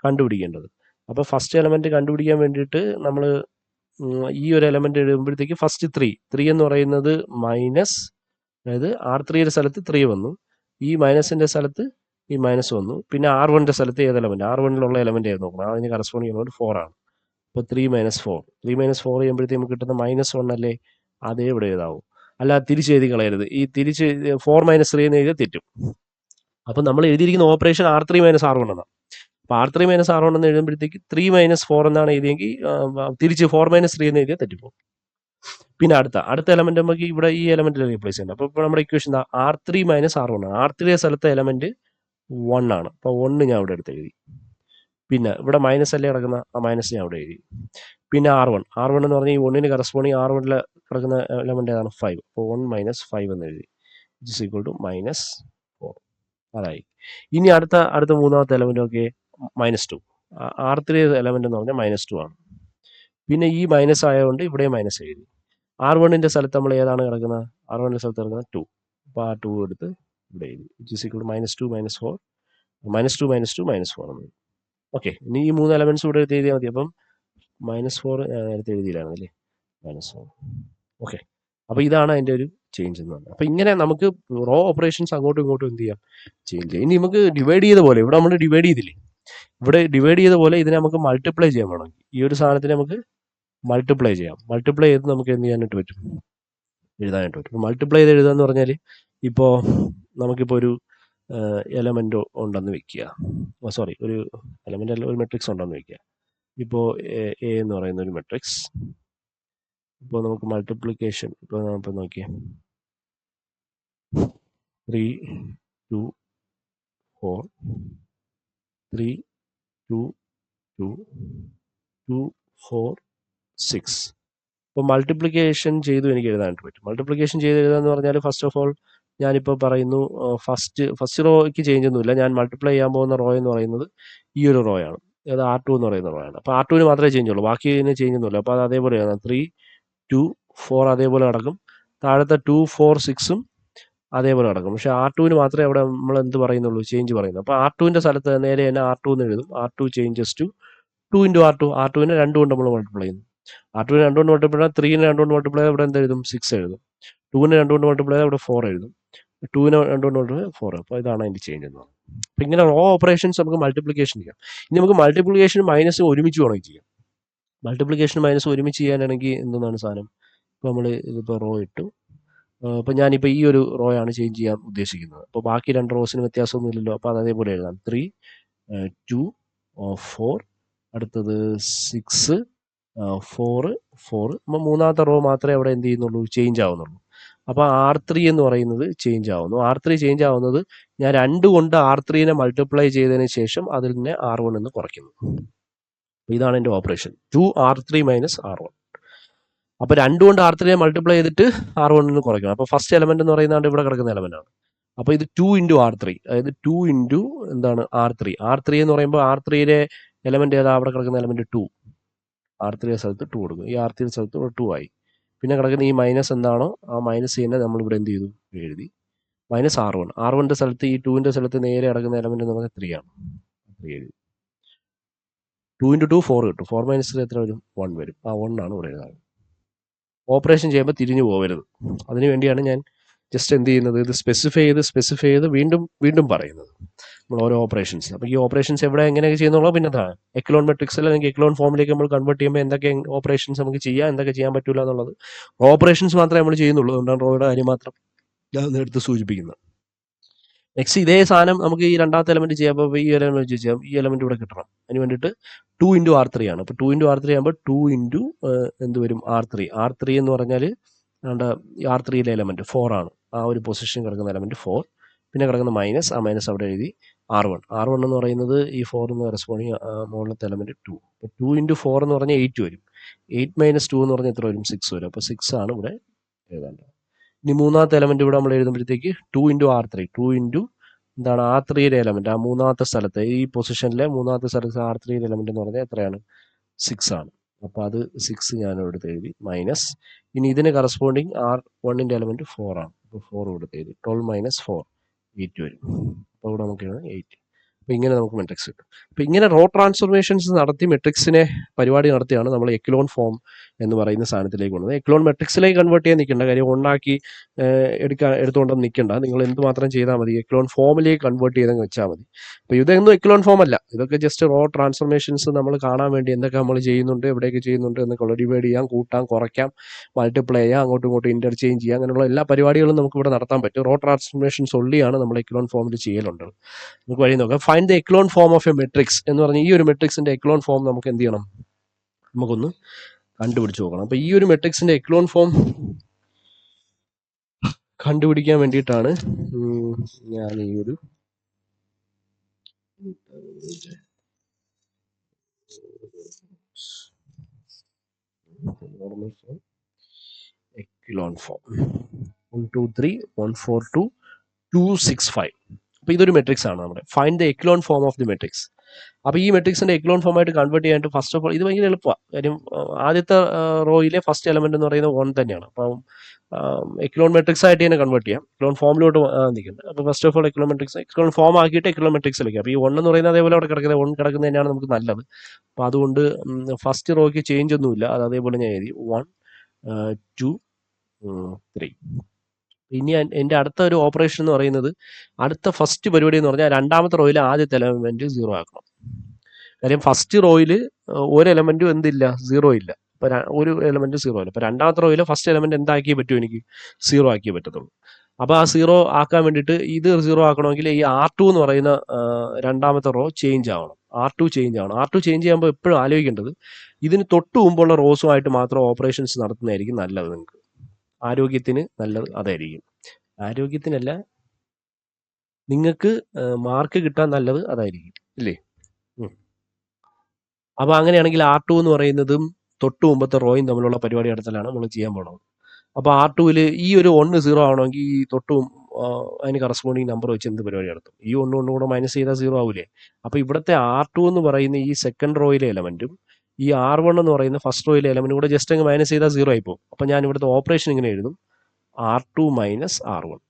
S1: കണ്ടുപിടിക്കേണ്ടത്. അപ്പോൾ ഫസ്റ്റ് എലമെൻറ്റ് കണ്ടുപിടിക്കാൻ വേണ്ടിയിട്ട് നമ്മൾ ഈ ഒരു എലമെൻറ്റ് എഴുതുമ്പോഴത്തേക്ക് ഫസ്റ്റ് 3 എന്ന് പറയുന്നത് മൈനസ്, അതായത് R3യുടെ സ്ഥലത്ത് 3 വന്നു, ഈ മൈനസിൻ്റെ സ്ഥലത്ത് ഈ മൈനസ് വന്നു, പിന്നെ R1ൻ്റെ സ്ഥലത്ത് ഏത് എലമെൻറ്റ്, R1ലുള്ള എലമെൻറ്റ് ആയിരുന്നു നോക്കണം, അതിന് കറസ്പോണ്ടിങ് ചെയ്യുന്നത് 4 ആണ്. അപ്പോൾ 3 - 4 3 - 4 ചെയ്യുമ്പോഴത്തേക്ക് നമുക്ക് കിട്ടുന്ന -1 അല്ലേ, അതേ ഇവിടെ എഴുതാവും. അല്ല തിരിച്ച് എഴുതി കളയരുത്. ഈ തിരിച്ച് 4 - 3 എന്ന് എഴുതിയാൽ തെറ്റും. അപ്പം നമ്മൾ എഴുതിയിരിക്കുന്ന ഓപ്പറേഷൻ R3 - R1 എന്നാണ്. അപ്പോൾ R3 - R1 എന്ന് എഴുതുമ്പോഴത്തേക്ക് 3 - 4 എന്നാണ് എഴുതിയെങ്കിൽ തിരിച്ച് 4 - 3 എന്ന് എഴുതിയാൽ തെറ്റിപ്പോകും. പിന്നെ അടുത്ത എലമെന്റ് നമുക്ക് ഇവിടെ ഈ എലമെന്റിൽ റീപ്ലേസ് ചെയ്യണം. അപ്പോൾ ഇപ്പോൾ നമ്മുടെ ഇക്വേഷൻ R3 - R1 ആണ്. R3 സ്ഥലത്തെ എലമെന്റ് 1 ആണ്. അപ്പോൾ 1 ഞാൻ ഇവിടെ എടുത്ത് എഴുതി. പിന്നെ ഇവിടെ മൈനസ് അല്ലേ കിടക്കുന്ന, ആ മൈനസ് ഞാൻ അവിടെ എഴുതി. പിന്നെ R1 എന്ന് പറഞ്ഞാൽ ഈ 1ന് കറസ്പോണ്ടിങ് R1ൽ കിടക്കുന്ന എലമെന്റ് ഏതാണ്, 5. അപ്പോൾ 1 - 5 എന്ന് എഴുതി, ഇറ്റ് ഈസ് ഈക്വൽ ടു -4. അതായി. ഇനി അടുത്ത മൂന്നാമത്തെ എലമെന്റ് നോക്കിയേ, -2. R3 എലമെന്റ് എന്ന് പറഞ്ഞാൽ -2 ആണ്. പിന്നെ ഈ മൈനസ് ആയതുകൊണ്ട് ഇവിടെ മൈനസ് എഴുതി. R1ന്റെ സ്ഥലത്ത് നമ്മൾ ഏതാണ് കിടക്കുന്നത്, R1ന്റെ സ്ഥലത്ത് കിടക്കുന്നത് 2. അപ്പോൾ ആ 2 എടുത്ത് ഇവിടെ എഴുതി, ഇറ്റ് ഈസ് ഈക്വൽ ടു -2 - 4 -2 - 2 -4 എന്ന്. ഓക്കെ, ഇനി ഈ 3 എലമെന്റ്സ് ഇവിടെ എടുത്ത് എഴുതിയാൽ മതി. അപ്പം -4 നേരത്തെ എഴുതിയില്ലായിരുന്നു അല്ലേ, -4. ഓക്കെ, അപ്പോൾ ഇതാണ് അതിൻ്റെ ഒരു ചേഞ്ച് എന്ന് പറഞ്ഞത്. അപ്പോൾ ഇങ്ങനെ നമുക്ക് റോ ഓപ്പറേഷൻസ് അങ്ങോട്ടും ഇങ്ങോട്ടും എന്ത് ചെയ്യാം, ചേഞ്ച് ചെയ്യാം. ഇനി നമുക്ക് ഡിവൈഡ് ചെയ്ത പോലെ ഇവിടെ നമ്മൾ ഡിവൈഡ് ചെയ്തില്ലേ, ഇവിടെ ഡിവൈഡ് ചെയ്ത പോലെ ഇതിനെ നമുക്ക് മൾട്ടിപ്ലൈ ചെയ്യാൻ വേണം. ഈ ഒരു സാധനത്തിനെ നമുക്ക് മൾട്ടിപ്ലൈ ചെയ്യാം. മൾട്ടിപ്ലൈ ചെയ്ത് നമുക്ക് എന്ത് ചെയ്യാനായിട്ട് പറ്റും, എഴുതാനായിട്ട് പറ്റും. ഇപ്പോൾ മൾട്ടിപ്ലൈ ചെയ്ത് എഴുതാന്ന് പറഞ്ഞാൽ, ഇപ്പോൾ നമുക്കിപ്പോൾ ഒരു എലമെൻ്റ് ഉണ്ടെന്ന് വെക്കുക, സോറി ഒരു എലമെൻ്റ് അല്ല, ഒരു മെട്രിക്സ് ഉണ്ടെന്ന് വെക്കുക. ഇപ്പോൾ എ എന്ന് പറയുന്ന ഒരു മെട്രിക്സ്. ഇപ്പോൾ നമുക്ക് മൾട്ടിപ്ലിക്കേഷൻ ഇപ്പോൾ നമ്മളിപ്പോൾ നോക്കിയേ, 3 2 4 3 2 2 2 4 6. ഇപ്പോൾ മൾട്ടിപ്ലിക്കേഷൻ ചെയ്തു എനിക്ക് എഴുതാനായിട്ട് പറ്റും. മൾട്ടിപ്ലിക്കേഷൻ ചെയ്ത് എഴുതാന്ന് പറഞ്ഞാൽ, ഫസ്റ്റ് ഓഫ് ഓൾ ഞാനിപ്പോൾ പറയുന്നു, ഫസ്റ്റ് റോയ്ക്ക് ചേഞ്ച് ഒന്നുമില്ല. ഞാൻ മൾട്ടിപ്ലൈ ചെയ്യാൻ പോകുന്ന റോ എന്ന് പറയുന്നത് ഈ ഒരു റോ ആണ്, അത് R2 എന്ന് പറയുന്ന റോ ആണ്. അപ്പോൾ R2ന് മാത്രമേ ചേഞ്ച് ഉള്ളൂ, ബാക്കി ഇതിന് ചേഞ്ച് ഒന്നുമില്ല. അപ്പോൾ അത് അതേപോലെ എഴുതാം. 3 2 4 അതേപോലെ കിടക്കും. താഴത്തെ 2 4 6ഉം അതേപോലെ കിടക്കും. പക്ഷേ R2ന് മാത്രമേ അവിടെ നമ്മൾ എന്ത് പറയുന്നുള്ളൂ, ചേഞ്ച് പറയുന്നു. അപ്പോൾ R2ൻ്റെ സ്ഥലത്ത് നേരെ തന്നെ R2 എന്ന് എഴുതും. R2 changes to 2 × R2. R2നെ 2 കൊണ്ട് നമ്മൾ മൾട്ടിപ്ലൈ ചെയ്യുന്നു. R2നെ 2 കൊണ്ട് മൾട്ടിപ്ലൈ ചെയ്താൽ 3നെ 2 കൊണ്ട് മൾട്ടിപ്ലൈ ചെയ്താൽ ഇവിടെ എന്ത് എഴുതും, 6 എഴുതും. 2നെ 2 കൊണ്ട് മൾട്ടിപ്ലൈ ചെയ്താൽ ഇവിടെ 4 എഴുതും. 2നെ 2 കൊണ്ട് മൾട്ടിപ്ലൈ 4. അപ്പോൾ ഇതാണ് അതിൻ്റെ ചേഞ്ച് എന്ന് പറയുന്നത്. അപ്പോൾ ഇങ്ങനെ റോ ഓപ്പറേഷൻസ് നമുക്ക് മൾട്ടിപ്ലിക്കേഷൻ ചെയ്യാം. ഇനി നമുക്ക് മൾട്ടിപ്ലിക്കേഷനും മൈനസും ഒരുമിച്ച് വേണമെങ്കിൽ ചെയ്യാം. മൾട്ടിപ്ലിക്കേഷനും മൈനസും ഒരുമിച്ച് ചെയ്യാനാണെങ്കിൽ എന്താണ് സാധനം, ഇപ്പോൾ നമ്മൾ ഇതിപ്പോൾ റോ ഇട്ടു. അപ്പോൾ ഞാനിപ്പോൾ ഈ ഒരു റോ ആണ് ചേഞ്ച് ചെയ്യാൻ ഉദ്ദേശിക്കുന്നത്. അപ്പോൾ ബാക്കി 2 റോസിന് വ്യത്യാസമൊന്നുമില്ലല്ലോ. അപ്പോൾ അത് അതേപോലെ എഴുതാം. 3 2 4, അടുത്തത് 6 4 4. അപ്പോൾ മൂന്നാമത്തെ റോ മാത്രമേ അവിടെ എന്ത് ചെയ്യുന്നുള്ളൂ, ചേഞ്ച് ആവുന്നുള്ളൂ. അപ്പോൾ R3 എന്ന് പറയുന്നത് ചേഞ്ച് ആവുന്നു. R3 ചേഞ്ച് ആവുന്നത് ഞാൻ 2 കൊണ്ട് R3നെ മൾട്ടിപ്ലൈ ചെയ്തതിന് ശേഷം അതിൽ നിന്ന് R1 എന്ന് കുറയ്ക്കുന്നു. ഇതാണ് എൻ്റെ ഓപ്പറേഷൻ, 2 R3 - R1. അപ്പോൾ 2 കൊണ്ട് R3നെ മൾട്ടിപ്ലൈ ചെയ്തിട്ട് R1 എന്ന് കുറയ്ക്കണം. അപ്പോൾ ഫസ്റ്റ് എലമെന്റ് എന്ന് പറയുന്നത് ഇവിടെ കിടക്കുന്ന എലമെന്റ് ആണ്. അപ്പോൾ ഇത് 2 × R3, അതായത് 2 × എന്താണ് R3. R3 എന്ന് പറയുമ്പോൾ R3യിലെ എലമെന്റ് ഏതാ, അവിടെ കിടക്കുന്ന എലമെന്റ് 2. R3 സ്ഥലത്ത് 2 കൊടുക്കും. ഈ R3 സ്ഥലത്ത് 2 ആയി. പിന്നെ കിടക്കുന്ന ഈ മൈനസ് എന്താണോ, ആ മൈനസ് തന്നെ നമ്മളിവിടെ എന്ത് ചെയ്തു, എഴുതി. -R1. R1ൻ്റെ സ്ഥലത്ത്, ഈ 2ൻ്റെ സ്ഥലത്ത് നേരെ കിടക്കുന്ന എലമെന്റ് എന്ന് പറഞ്ഞാൽ 3 ആണ്. 3 എഴുതി. 2 × 2 4 കിട്ടും. 4 - 3 എത്ര വരും, 1 വരും. ആ 1 ആണ് ഇവിടെ എഴുതാറ്. ഓപ്പറേഷൻ ചെയ്യുമ്പോൾ തിരിഞ്ഞു പോകരുത്. അതിനു വേണ്ടിയാണ് ഞാൻ ജസ്റ്റ് എന്ത് ചെയ്യുന്നത്, ഇത് സ്പെസിഫൈ ചെയ്ത് വീണ്ടും പറയുന്നത്, നമ്മൾ ഓരോ ഓപ്പറേഷൻസ്. അപ്പോൾ ഈ ഓപ്പറേഷൻസ് എവിടെ എങ്ങനെയൊക്കെ ചെയ്യുന്നുള്ളത് പിന്നെ അതാണ് എക്ലോൺ മെട്രിക്സ് അല്ലെങ്കിൽ എക്ലോൺ ഫോമിലേക്ക് നമ്മൾ കൺവേർട്ട് ചെയ്യുമ്പോൾ എന്തൊക്കെ ഓപ്പറേഷൻസ് നമുക്ക് ചെയ്യാം, എന്തൊക്കെ ചെയ്യാൻ പറ്റില്ല എന്നുള്ളത്. ഓപ്പറേഷൻസ് മാത്രമേ നമ്മൾ ചെയ്യുന്നുള്ളൂ. അതുകൊണ്ടാണ് റോയുടെ കാര്യം മാത്രം ഞാൻ എടുത്ത് സൂചിപ്പിക്കുന്നത്. നെക്സ്റ്റ് ഇതേ സാധനം നമുക്ക് ഈ രണ്ടാമത്തെ എലമെന്റ് ചെയ്യാം. അപ്പോൾ ഈ എലമെന്റ് ചെയ്യാം, ഈ എലമെന്റ് ഇവിടെ കിട്ടണം. അതിന് വേണ്ടിയിട്ട് 2 × R3 ആണ്. അപ്പോൾ 2 × R3 ആകുമ്പോൾ 2 × എന്ത് വരും, R3 എന്ന് പറഞ്ഞാൽ R3യിലെ എലമെന്റ് 4 ആണ്. ആ ഒരു പൊസിഷൻ കിടക്കുന്ന എലമെന്റ് 4. പിന്നെ കിടക്കുന്ന മൈനസ്, ആ മൈനസ് അവിടെ എഴുതി. R1 എന്ന് പറയുന്നത് ഈ 4 എന്ന് കറസ്പോണ്ടിങ് മുകളിലത്തെ എലമെന്റ് 2. അപ്പോൾ 2 × 4 എന്ന് പറഞ്ഞാൽ 8 വരും. 8 - 2 എന്ന് പറഞ്ഞാൽ എത്ര വരും, 6 വരും. അപ്പോൾ 6 ആണ് ഇവിടെ എഴുതേണ്ടത്. ഇനി മൂന്നാമത്തെ എലമെന്റ് ഇവിടെ നമ്മൾ എഴുതുമ്പോഴത്തേക്ക് 2 × R3. 2 × എന്താണ്, R3യിലെ എലമെന്റ്, ആ മൂന്നാമത്തെ സ്ഥലത്ത്, ഈ പൊസിഷനിലെ മൂന്നാമത്തെ സ്ഥലത്ത് R3യിലെ എലമെന്റ് എന്ന് പറഞ്ഞാൽ എത്രയാണ്, 6 ആണ്. അപ്പോൾ അത് 6 ഞാൻ എടുത്ത് എഴുതി. മൈനസ്, ഇനി ഇതിന് കറസ്പോണ്ടിങ് R1ൻ്റെ എലമെന്റ് 4 ആണ്. അപ്പോൾ 4 എടുത്ത് എഴുതി. 12 - 4 8 വരും. അപ്പോൾ ഇവിടെ നമുക്ക് 8. അപ്പോൾ ഇങ്ങനെ നമുക്ക് മെട്രിക്സ് കിട്ടും. അപ്പോൾ ഇങ്ങനെ റോ ട്രാൻസ്ഫോർമേഷൻസ് നടത്തി മെട്രിക്സിനെ പരിപാടി നടത്തിയാണ് നമ്മൾ എക്ലോൺ ഫോം എന്ന് പറയുന്ന സാധനത്തിലേക്ക് കൊണ്ടുവന്നത്. എക്ലോൺ മെട്രിക്സിലേക്ക് കൺവേർട്ട് ചെയ്യാൻ നിൽക്കേണ്ട കാര്യം ഒന്നാക്കി എടുത്തുകൊണ്ടൊന്നും നിൽക്കേണ്ട. നിങ്ങൾ എന്തുമാത്രം ചെയ്താൽ മതി, എക്ലോൺ ഫോമിലേക്ക് കൺവേർട്ട് ചെയ്തങ്ങ് വെച്ചാൽ മതി. അപ്പോൾ ഇതൊന്നും എക്ലോൺ ഫോം അല്ല, ഇതൊക്കെ ജസ്റ്റ് റോ ട്രാൻസ്ഫോർമേഷൻസ് നമ്മൾ കാണാൻ വേണ്ടി എന്തൊക്കെ നമ്മൾ ചെയ്യുന്നുണ്ട്, എവിടെയൊക്കെ ചെയ്യുന്നുണ്ട് എന്നൊക്കെ ഡിവൈഡ് ചെയ്യാം, കൂട്ടാം, കുറയ്ക്കാം, മൾട്ടിപ്ലൈ ചെയ്യാം, അങ്ങോട്ടും ഇങ്ങോട്ടും ഇൻ്റർചേഞ്ച് ചെയ്യാം, അങ്ങനെയുള്ള എല്ലാ പരിപാടികളും നമുക്ക് ഇവിടെ നടത്താൻ പറ്റും. റോ ട്രാൻസ്ഫോർമേഷൻസ് ഒള്ളിയാണ് നമ്മൾ എക്ലോൺ ഫോമിൽ ചെയ്യലുണ്ട്. നമുക്ക് വഴി നോക്കാം. Find the echelon form of A matrix എന്ന് പറഞ്ഞാൽ ഈ ഒരു മെട്രിക്സിന്റെ എക്ലോൺ ഫോം നമുക്ക് എന്ത് ചെയ്യണം, നമുക്കൊന്ന് കണ്ടുപിടിച്ച് നോക്കണം. അപ്പോൾ ഈ ഒരു മെട്രിക്സിന്റെ എക്ലോൺ ഫോം കണ്ടുപിടിക്കാൻ വേണ്ടിയിട്ടാണ് ഞാൻ ഈ ഒരു എക്ലോൺ ഫോം 1 2 3 1 4 2 2 6 5. അപ്പോൾ ഇതൊരു മെട്രിക്സ് ആണ് നമ്മുടെ. Find the echelon form of the matrix. അപ്പോൾ ഈ മെട്രിക്സിന്റെ എക്ലോൺ ഫോമായിട്ട് കൺവേർട്ട് ചെയ്യാനായിട്ട് ഫസ്റ്റ് ഓഫ് ഓൾ ഇത് ഭയങ്കര എളുപ്പമാണ്. കാര്യം ആദ്യത്തെ റോയിലെ ഫസ്റ്റ് എലമെന്റ് എന്ന് പറയുന്നത് 1 തന്നെയാണ്. അപ്പം എക്ലോൺ മെട്രിക്സ് ആയിട്ട് തന്നെ കൺവേർട്ട് ചെയ്യാം, എക്ലോൺ ഫോമിലോട്ട് നിൽക്കുന്നത്. അപ്പോൾ first of all echelon matrix echelon form ആക്കിയിട്ട് എക്ലോൺ മെട്രിക്സിലേക്ക്. അപ്പോൾ ഈ 1 എന്ന് പറയുന്നത് അതേപോലെ അവിടെ കിടക്കുന്നത് 1 കിടക്കുന്നത് തന്നെയാണ് നമുക്ക് നല്ലത്. അപ്പോൾ അതുകൊണ്ട് ഫസ്റ്റ് റോയ്ക്ക് ചേഞ്ച് ഒന്നുമില്ല, അത് അതേപോലെ ഞാൻ എഴുതി 1 2 3. ഇനി എൻ്റെ അടുത്ത ഒരു ഓപ്പറേഷൻ എന്ന് പറയുന്നത്, അടുത്ത ഫസ്റ്റ് പരിപാടി എന്ന് പറഞ്ഞാൽ രണ്ടാമത്തെ റോയിൽ ആദ്യത്തെ എലമെന്റ് 0 ആക്കണം. കാര്യം ഫസ്റ്റ് റോയിൽ ഒരു എലമെന്റും എന്തില്ല, 0 ഇല്ല. അപ്പോൾ ഒരു എലമെന്റ് 0 ഇല്ല. അപ്പോൾ രണ്ടാമത്തെ റോയിൽ ഫസ്റ്റ് എലമെന്റ് എന്താക്കിയേ പറ്റൂ, എനിക്ക് 0 ആക്കിയേ പറ്റത്തുള്ളൂ. അപ്പോൾ ആ 0 ആക്കാൻ വേണ്ടിയിട്ട് ഇത് 0 ആക്കണമെങ്കിൽ ഈ R2 എന്ന് പറയുന്ന രണ്ടാമത്തെ റോ ചേഞ്ച് ആവണം. R2 ചേഞ്ച് ആവണം. R2 ചേഞ്ച് ചെയ്യുമ്പോൾ എപ്പോഴും ആലോചിക്കേണ്ടത് ഇതിന് തൊട്ട് മുമ്പുള്ള റോസുമായിട്ട് മാത്രം ഓപ്പറേഷൻസ് നടത്തുന്നതായിരിക്കും നല്ലത്. നിങ്ങൾക്ക് ആരോഗ്യത്തിന് നല്ലത് അതായിരിക്കും. ആരോഗ്യത്തിനല്ല, നിങ്ങൾക്ക് മാർക്ക് കിട്ടാൻ നല്ലത് അതായിരിക്കും, ഇല്ലേ? അപ്പോൾ അങ്ങനെയാണെങ്കിൽ R2 എന്ന് പറയുന്നതും തൊട്ട് മുമ്പത്തെ റോയും തമ്മിലുള്ള പരിപാടി നടത്തലാണ് നമ്മൾ ചെയ്യാൻ പോകുന്നത്. അപ്പോൾ R2ൽ ഈ ഒരു 1 0 ആവണമെങ്കിൽ ഈ തൊട്ടും അതിന് കറസ്പോണ്ടിങ് നമ്പർ വെച്ച് എന്ത് പരിപാടി നടത്തും? ഈ 1 കൂടെ മൈനസ് ചെയ്താൽ 0 ആവൂലേ? അപ്പോൾ ഇവിടുത്തെ R2 എന്ന് പറയുന്ന ഈ സെക്കൻഡ് റോയിലെ എലമെന്റും ഈ R1 എന്ന് പറയുന്ന ഫസ്റ്റ് റോയിലെ എലമെന്റും കൂടെ ജസ്റ്റ് അങ്ങ് മൈനസ് ചെയ്താൽ 0 ആയിപ്പോകും. അപ്പോൾ ഞാൻ ഇവിടുത്തെ ഓപ്പറേഷൻ ഇങ്ങനെ എഴുതും, R2 മൈനസ് R1.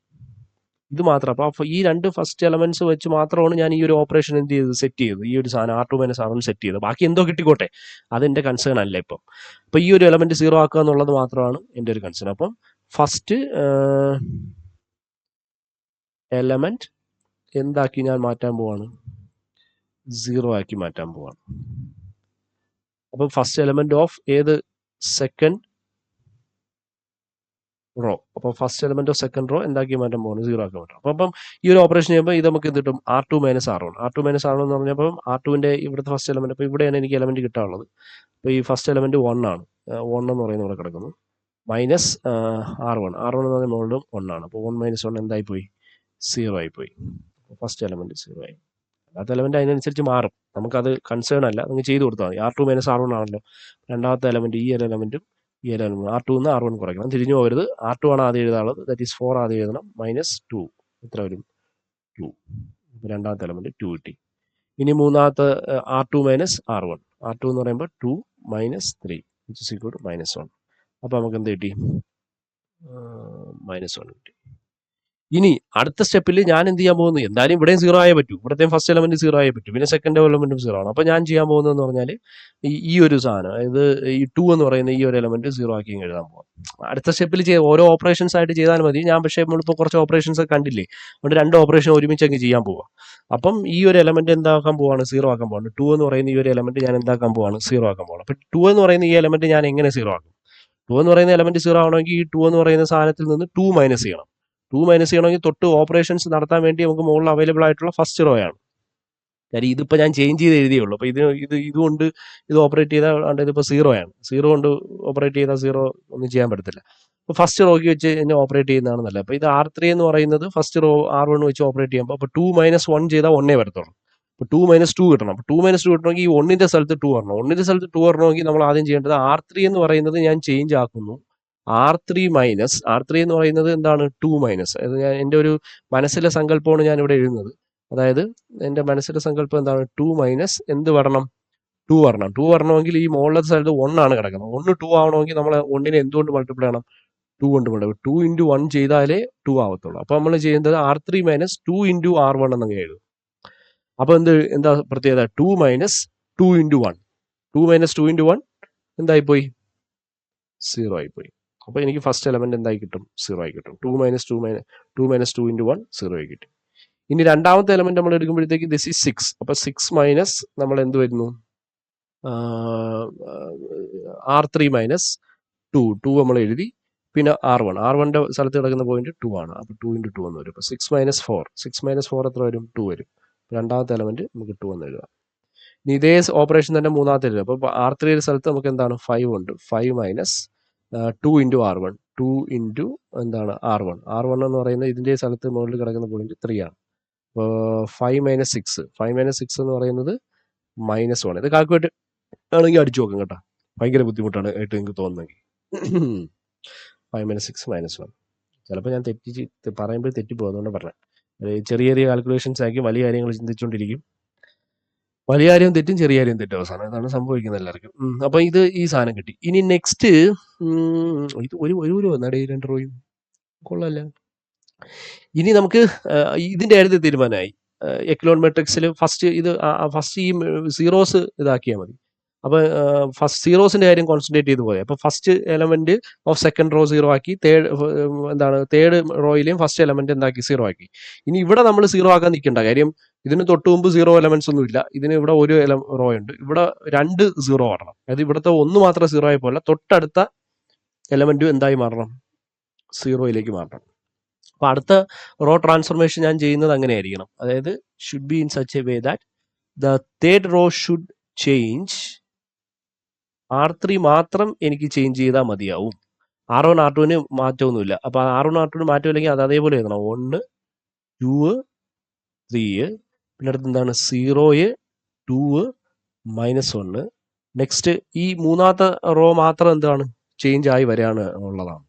S1: ഇത് മാത്രം. അപ്പോൾ ഈ രണ്ട് ഫസ്റ്റ് എലമെന്റ്സ് വെച്ച് മാത്രമാണ് ഞാൻ ഈ ഒരു ഓപ്പറേഷൻ എന്ത് ചെയ്തത്, സെറ്റ് ചെയ്തത്. ഈ ഒരു സാധനം R2 മൈനസ് R1 സെറ്റ് ചെയ്തത്. ബാക്കി എന്തോ കിട്ടിക്കോട്ടെ, അതെൻ്റെ കൺസേൺ അല്ല ഇപ്പം. അപ്പോൾ ഈ ഒരു എലമെന്റ് 0 ആക്കുക എന്നുള്ളത് മാത്രമാണ് എൻ്റെ ഒരു കൺസേൺ. അപ്പം ഫസ്റ്റ് എലമെന്റ് എന്താക്കി ഞാൻ മാറ്റാൻ പോവാണ്, 0 ആക്കി മാറ്റാൻ പോവാണ്. അപ്പം ഫസ്റ്റ് എലമെന്റ് ഓഫ് ഏത് സെക്കൻഡ് റോ. അപ്പോൾ first element of second row എന്താക്കി മാറ്റാൻ പോകുന്നത്, 0 ആക്കി മാറ്റാം. അപ്പം ഈ ഒരു ഓപ്പറേഷൻ ചെയ്യുമ്പോൾ ഇത് നമുക്ക് എന്ത് കിട്ടും, R2 minus R1. R2 minus R1 എന്ന് പറഞ്ഞപ്പോൾ R2ന്റെ ഇവിടുത്തെ ഫസ്റ്റ് എലമെന്റ്, അപ്പോൾ ഇവിടെയാണ് എനിക്ക് എലമെന്റ് കിട്ടാനുള്ളത്. അപ്പോൾ ഈ ഫസ്റ്റ് എലമെന്റ് 1 ആണ്, 1 എന്ന് പറയുന്നത് ഇവിടെ കിടക്കുന്നു, മൈനസ് R1 എന്ന് പറഞ്ഞ മുകളിലും 1 ആണ്. അപ്പോൾ 1 മൈനസ് 1 എന്തായിപ്പോയി, 0 ആയിപ്പോയി. ഫസ്റ്റ് എലമെന്റ് 0 ആയി. അല്ലാത്ത എലമെന്റ് അതിനനുസരിച്ച് മാറും, നമുക്കത് കൺസേൺ അല്ല, നിങ്ങൾ ചെയ്ത് കൊടുത്താൽ മതി. R2 മൈനസ് R1 ആണല്ലോ രണ്ടാമത്തെ എലമെന്റ്, ഈ ഒരു എലമെന്റും ഈ എലമെന്റ് R2 നിന്ന് R1 കുറയ്ക്കണം, തിരിഞ്ഞു പോകരുത്. R2 ആണ് ആദ്യം എഴുതാനുള്ളത്, ദാറ്റ് ഈസ് 4 ആദ്യം എഴുതണം, മൈനസ് 2 എത്ര വരും, 2. രണ്ടാമത്തെ എലമെന്റ് 2 കിട്ടി. ഇനി മൂന്നാമത്തെ R2 മൈനസ് R1. R2 എന്ന് പറയുമ്പോൾ 2 minus 3 which is equal to minus 1. അപ്പോൾ നമുക്ക് എന്ത് കിട്ടി, മൈനസ് 1 കിട്ടി. ഇനി അടുത്ത സ്റ്റെപ്പിൽ ഞാൻ എന്ത് ചെയ്യാൻ പോകുന്നു, എന്തായാലും ഇവിടെയും 0 ആയേ പറ്റൂ, ഇവിടത്തെയും ഫസ്റ്റ് എലമെന്റ് 0 ആയേ പറ്റൂ, പിന്നെ സെക്കൻഡ് എലമെന്റും 0 ആണ്. അപ്പോൾ ഞാൻ ചെയ്യാൻ പോകുന്നതെന്ന് പറഞ്ഞാൽ ഈ ഒരു സാധനം, അതായത് ഈ 2 എന്ന് പറയുന്ന ഈ ഒരു എലമെന്റ് 0 ആക്കി എഴുതാൻ പോകാം. അടുത്ത സ്റ്റെപ്പിൽ ഓരോ ഓപ്പറേഷൻസ് ആയിട്ട് ചെയ്താൽ മതി. ഞാൻ പക്ഷേ നമ്മളിപ്പോൾ കുറച്ച് ഓപ്പറേഷൻസ് കണ്ടില്ലേ, അതുകൊണ്ട് 2 ഓപ്പറേഷൻ ഒരുമിച്ച് അങ്ങ് ചെയ്യാൻ പോവാം. അപ്പം ഈ ഒരു എലമെന്റ് എന്താക്കാൻ പോവാണ്, 0 ആക്കാൻ പോവാണ്. 2 എന്ന് പറയുന്ന ഈ ഒരു എലമെന്റ് ഞാൻ എന്താക്കാൻ പോവാണ്, 0 ആക്കാൻ പോവാണ്. അപ്പോൾ 2 എന്ന് പറയുന്ന ഈ എലമെന്റ് ഞാൻ എങ്ങനെ 0 ആക്കും? 2 എന്ന് പറയുന്ന എലമെന്റ് 0 ആവണമെങ്കിൽ ഈ 2 എന്ന് പറയുന്ന സാധനത്തിൽ നിന്ന് 2 മൈനസ് ചെയ്യണം. 2 മൈനസ് ചെയ്യണമെങ്കിൽ തൊട്ട് ഓപ്പറേഷൻസ് നടത്താൻ വേണ്ടി നമുക്ക് മുകളിൽ അവൈലബിൾ ആയിട്ടുള്ള ഫസ്റ്റ് റോ ആണ്. കാര്യം ഇതിപ്പോൾ ഞാൻ ചേഞ്ച് ചെയ്ത് എഴുതിയുള്ളൂ. അപ്പോൾ ഇതുകൊണ്ട് ഇത് ഓപ്പറേറ്റ് ചെയ്താൽ ഇതിപ്പോൾ 0 ആണ്. 0 കൊണ്ട് ഓപ്പറേറ്റ് ചെയ്താൽ 0 ഒന്നും ചെയ്യാൻ പറ്റത്തില്ല. അപ്പോൾ ഫസ്റ്റ് റോയ്ക്ക് വെച്ച് എന്നെ ഓപ്പറേറ്റ് ചെയ്യുന്നതാണ് നല്ലത്. അപ്പോൾ ഇത് R3 എന്ന് പറയുന്നത് ഫസ്റ്റ് റോ R1 വെച്ച് ഓപ്പറേറ്റ് ചെയ്യുമ്പോൾ അപ്പോൾ 2 മൈനസ് 1 ചെയ്താൽ 1 വരത്തുള്ളൂ. അപ്പോൾ 2 മൈനസ് 2 കിട്ടണം. അപ്പോൾ 2 മൈനസ് 2 കിട്ടണമെങ്കിൽ ഈ 1ന്റെ സ്ഥലത്ത് 2 വരണം. 1ന്റെ സ്ഥലത്ത് 2 വരണമെങ്കിൽ നമ്മൾ ആദ്യം ചെയ്യേണ്ടത് R3 എന്ന് പറയുന്നത് ഞാൻ ചേഞ്ച് ആക്കുന്നു. R3 എന്ന് പറയുന്നത് എന്താണ്, 2 മൈനസ്. അത് ഞാൻ എൻ്റെ ഒരു മനസ്സിലെ സങ്കല്പമാണ് ഞാൻ ഇവിടെ എഴുതുന്നത്. അതായത് എൻ്റെ മനസ്സിലെ സങ്കല്പം എന്താണ്, 2 മൈനസ് എന്ത് വരണം, 2 വരണം. 2 വരണമെങ്കിൽ ഈ മുകളിലത്തെ സ്ഥലത്ത് 1 ആണ് കിടക്കുന്നത്. 1 2 ആവണമെങ്കിൽ നമ്മൾ 1നെ എന്തുകൊണ്ട് മൾട്ടിപ്ലൈ ചെയ്യണം, 2 കൊണ്ട് മൾട്ടിപ്ലൈ. 2 ഇൻറ്റു 1 ചെയ്താലേ 2 ആവത്തുള്ളൂ. അപ്പോൾ നമ്മൾ ചെയ്യുന്നത് R3 മൈനസ് 2 ഇൻറ്റു R1 എന്നങ്ങ് എഴുതും. അപ്പോൾ എന്താ പ്രത്യേകത? 2 മൈനസ് 2 ഇൻറ്റു 1. 2 minus 2 into 1 എന്തായിപ്പോയി? 0 ആയിപ്പോയി. അപ്പോൾ എനിക്ക് ഫസ്റ്റ് എലമെന്റ് എന്തായി കിട്ടും? 0 ആയി കിട്ടും. 2 മൈനസ് 2 ഇൻറ്റു 1 0 ആയി കിട്ടി. ഇനി രണ്ടാമത്തെ എലമെന്റ് നമ്മൾ എടുക്കുമ്പോഴത്തേക്ക് ദിസ് ഈസ് 6. അപ്പോൾ 6 മൈനസ് നമ്മൾ എന്ത് വരുന്നു? R3 മൈനസ് 2 നമ്മൾ എഴുതി. പിന്നെ R1ന്റെ സ്ഥലത്ത് കിടക്കുന്ന പോയിന്റ് 2 ആണ്. അപ്പോൾ 2 ഇൻറ്റു 2 എന്ന് വരും. അപ്പോൾ 6 മൈനസ് 4 എത്ര വരും? 2 വരും. രണ്ടാമത്തെ എലമെന്റ് നമുക്ക് 2 എന്ന് എഴുതാം. ഇനി ഇതേ ഓപ്പറേഷൻ തന്നെ മൂന്നാമത്തെ എഴുതാം. അപ്പോൾ R3യുടെ സ്ഥലത്ത് നമുക്ക് എന്താണ്? 5 ഉണ്ട്. 5 മൈനസ് 2 ഇൻറ്റു R1. 2 ഇൻറ്റു എന്താണ്? R1 എന്ന് പറയുന്നത് ഇതിൻ്റെ സ്ഥലത്ത് മുകളിൽ കിടക്കുന്ന പോയിന്റ് 3 ആണ്. അപ്പോൾ 5 മൈനസ് 6 എന്ന് പറയുന്നത് -1. ഇത് കാൽക്കുലേറ്റ് ആണെങ്കിൽ അടിച്ചു നോക്കാം കേട്ടോ. ഭയങ്കര ബുദ്ധിമുട്ടാണ് ആയിട്ട് നിങ്ങൾക്ക് തോന്നുന്നെങ്കിൽ. 5 മൈനസ് 6 -1. ചിലപ്പോൾ ഞാൻ പറയുമ്പോൾ തെറ്റിപ്പോകുന്നതുകൊണ്ട് പറഞ്ഞത്. ചെറിയ ചെറിയ കാൽക്കുലേഷൻസ് ആക്കി വലിയ കാര്യങ്ങൾ ചിന്തിച്ചുകൊണ്ടിരിക്കും. വലിയ കാര്യം തെറ്റും, ചെറിയ കാര്യം തെറ്റും അവസാനം. അതാണ് സംഭവിക്കുന്നത് എല്ലാവർക്കും. അപ്പോൾ ഈ സാധനം കിട്ടി. ഇനി നെക്സ്റ്റ് ഇത് ഒരു വന്നാടേ 2 റോയും കൊള്ളാല്ല. ഇനി നമുക്ക് ഇതിൻ്റെ കാര്യത്തിൽ തീരുമാനമായി. എക്ലോൺ മെട്രിക്സിൽ ഫസ്റ്റ് ഈ സീറോസ് ഇതാക്കിയാൽ മതി. അപ്പോൾ ഫസ്റ്റ് സീറോസിന്റെ കാര്യം കോൺസെൻട്രേറ്റ് ചെയ്ത് പോയി. അപ്പോൾ first element of second row 0 ആക്കി, തേർഡ് റോയിലെയും ഫസ്റ്റ് എലമെന്റ് എന്താക്കി? 0 ആക്കി. ഇനി ഇവിടെ നമ്മൾ 0 ആക്കാൻ നിൽക്കേണ്ട കാര്യം, ഇതിന് തൊട്ട് മുമ്പ് 0 എലമെന്റ്സ് ഒന്നും ഇല്ല. ഇതിന് ഇവിടെ ഒരു റോ ഉണ്ട്. ഇവിടെ 2 0 വരണം. അതായത് ഇവിടുത്തെ 1 മാത്രം 0 ആയി പോലെ തൊട്ടടുത്ത എലമെന്റും എന്തായി മാറണം? 0യിലേക്ക് മാറണം. അപ്പോൾ അടുത്ത റോ ട്രാൻസ്ഫോർമേഷൻ ഞാൻ ചെയ്യുന്നത് അങ്ങനെയായിരിക്കണം. അതായത് should be in such a way that the third row should change. R3 മാത്രം എനിക്ക് ചേഞ്ച് ചെയ്താൽ മതിയാവും. R1 R2ന് മാറ്റമൊന്നുമില്ല. അപ്പോൾ R1 R2ന് മാറ്റമില്ലെങ്കിൽ അത് അതേപോലെ എഴുതണം. 1 2 3. പിന്നെ അടുത്ത് എന്താണ്? 0 2 -1. നെക്സ്റ്റ് ഈ മൂന്നാമത്തെ റോ മാത്രം എന്താണ്? ചേഞ്ച് ആയി വരികയാണ് ഉള്ളതാണ്.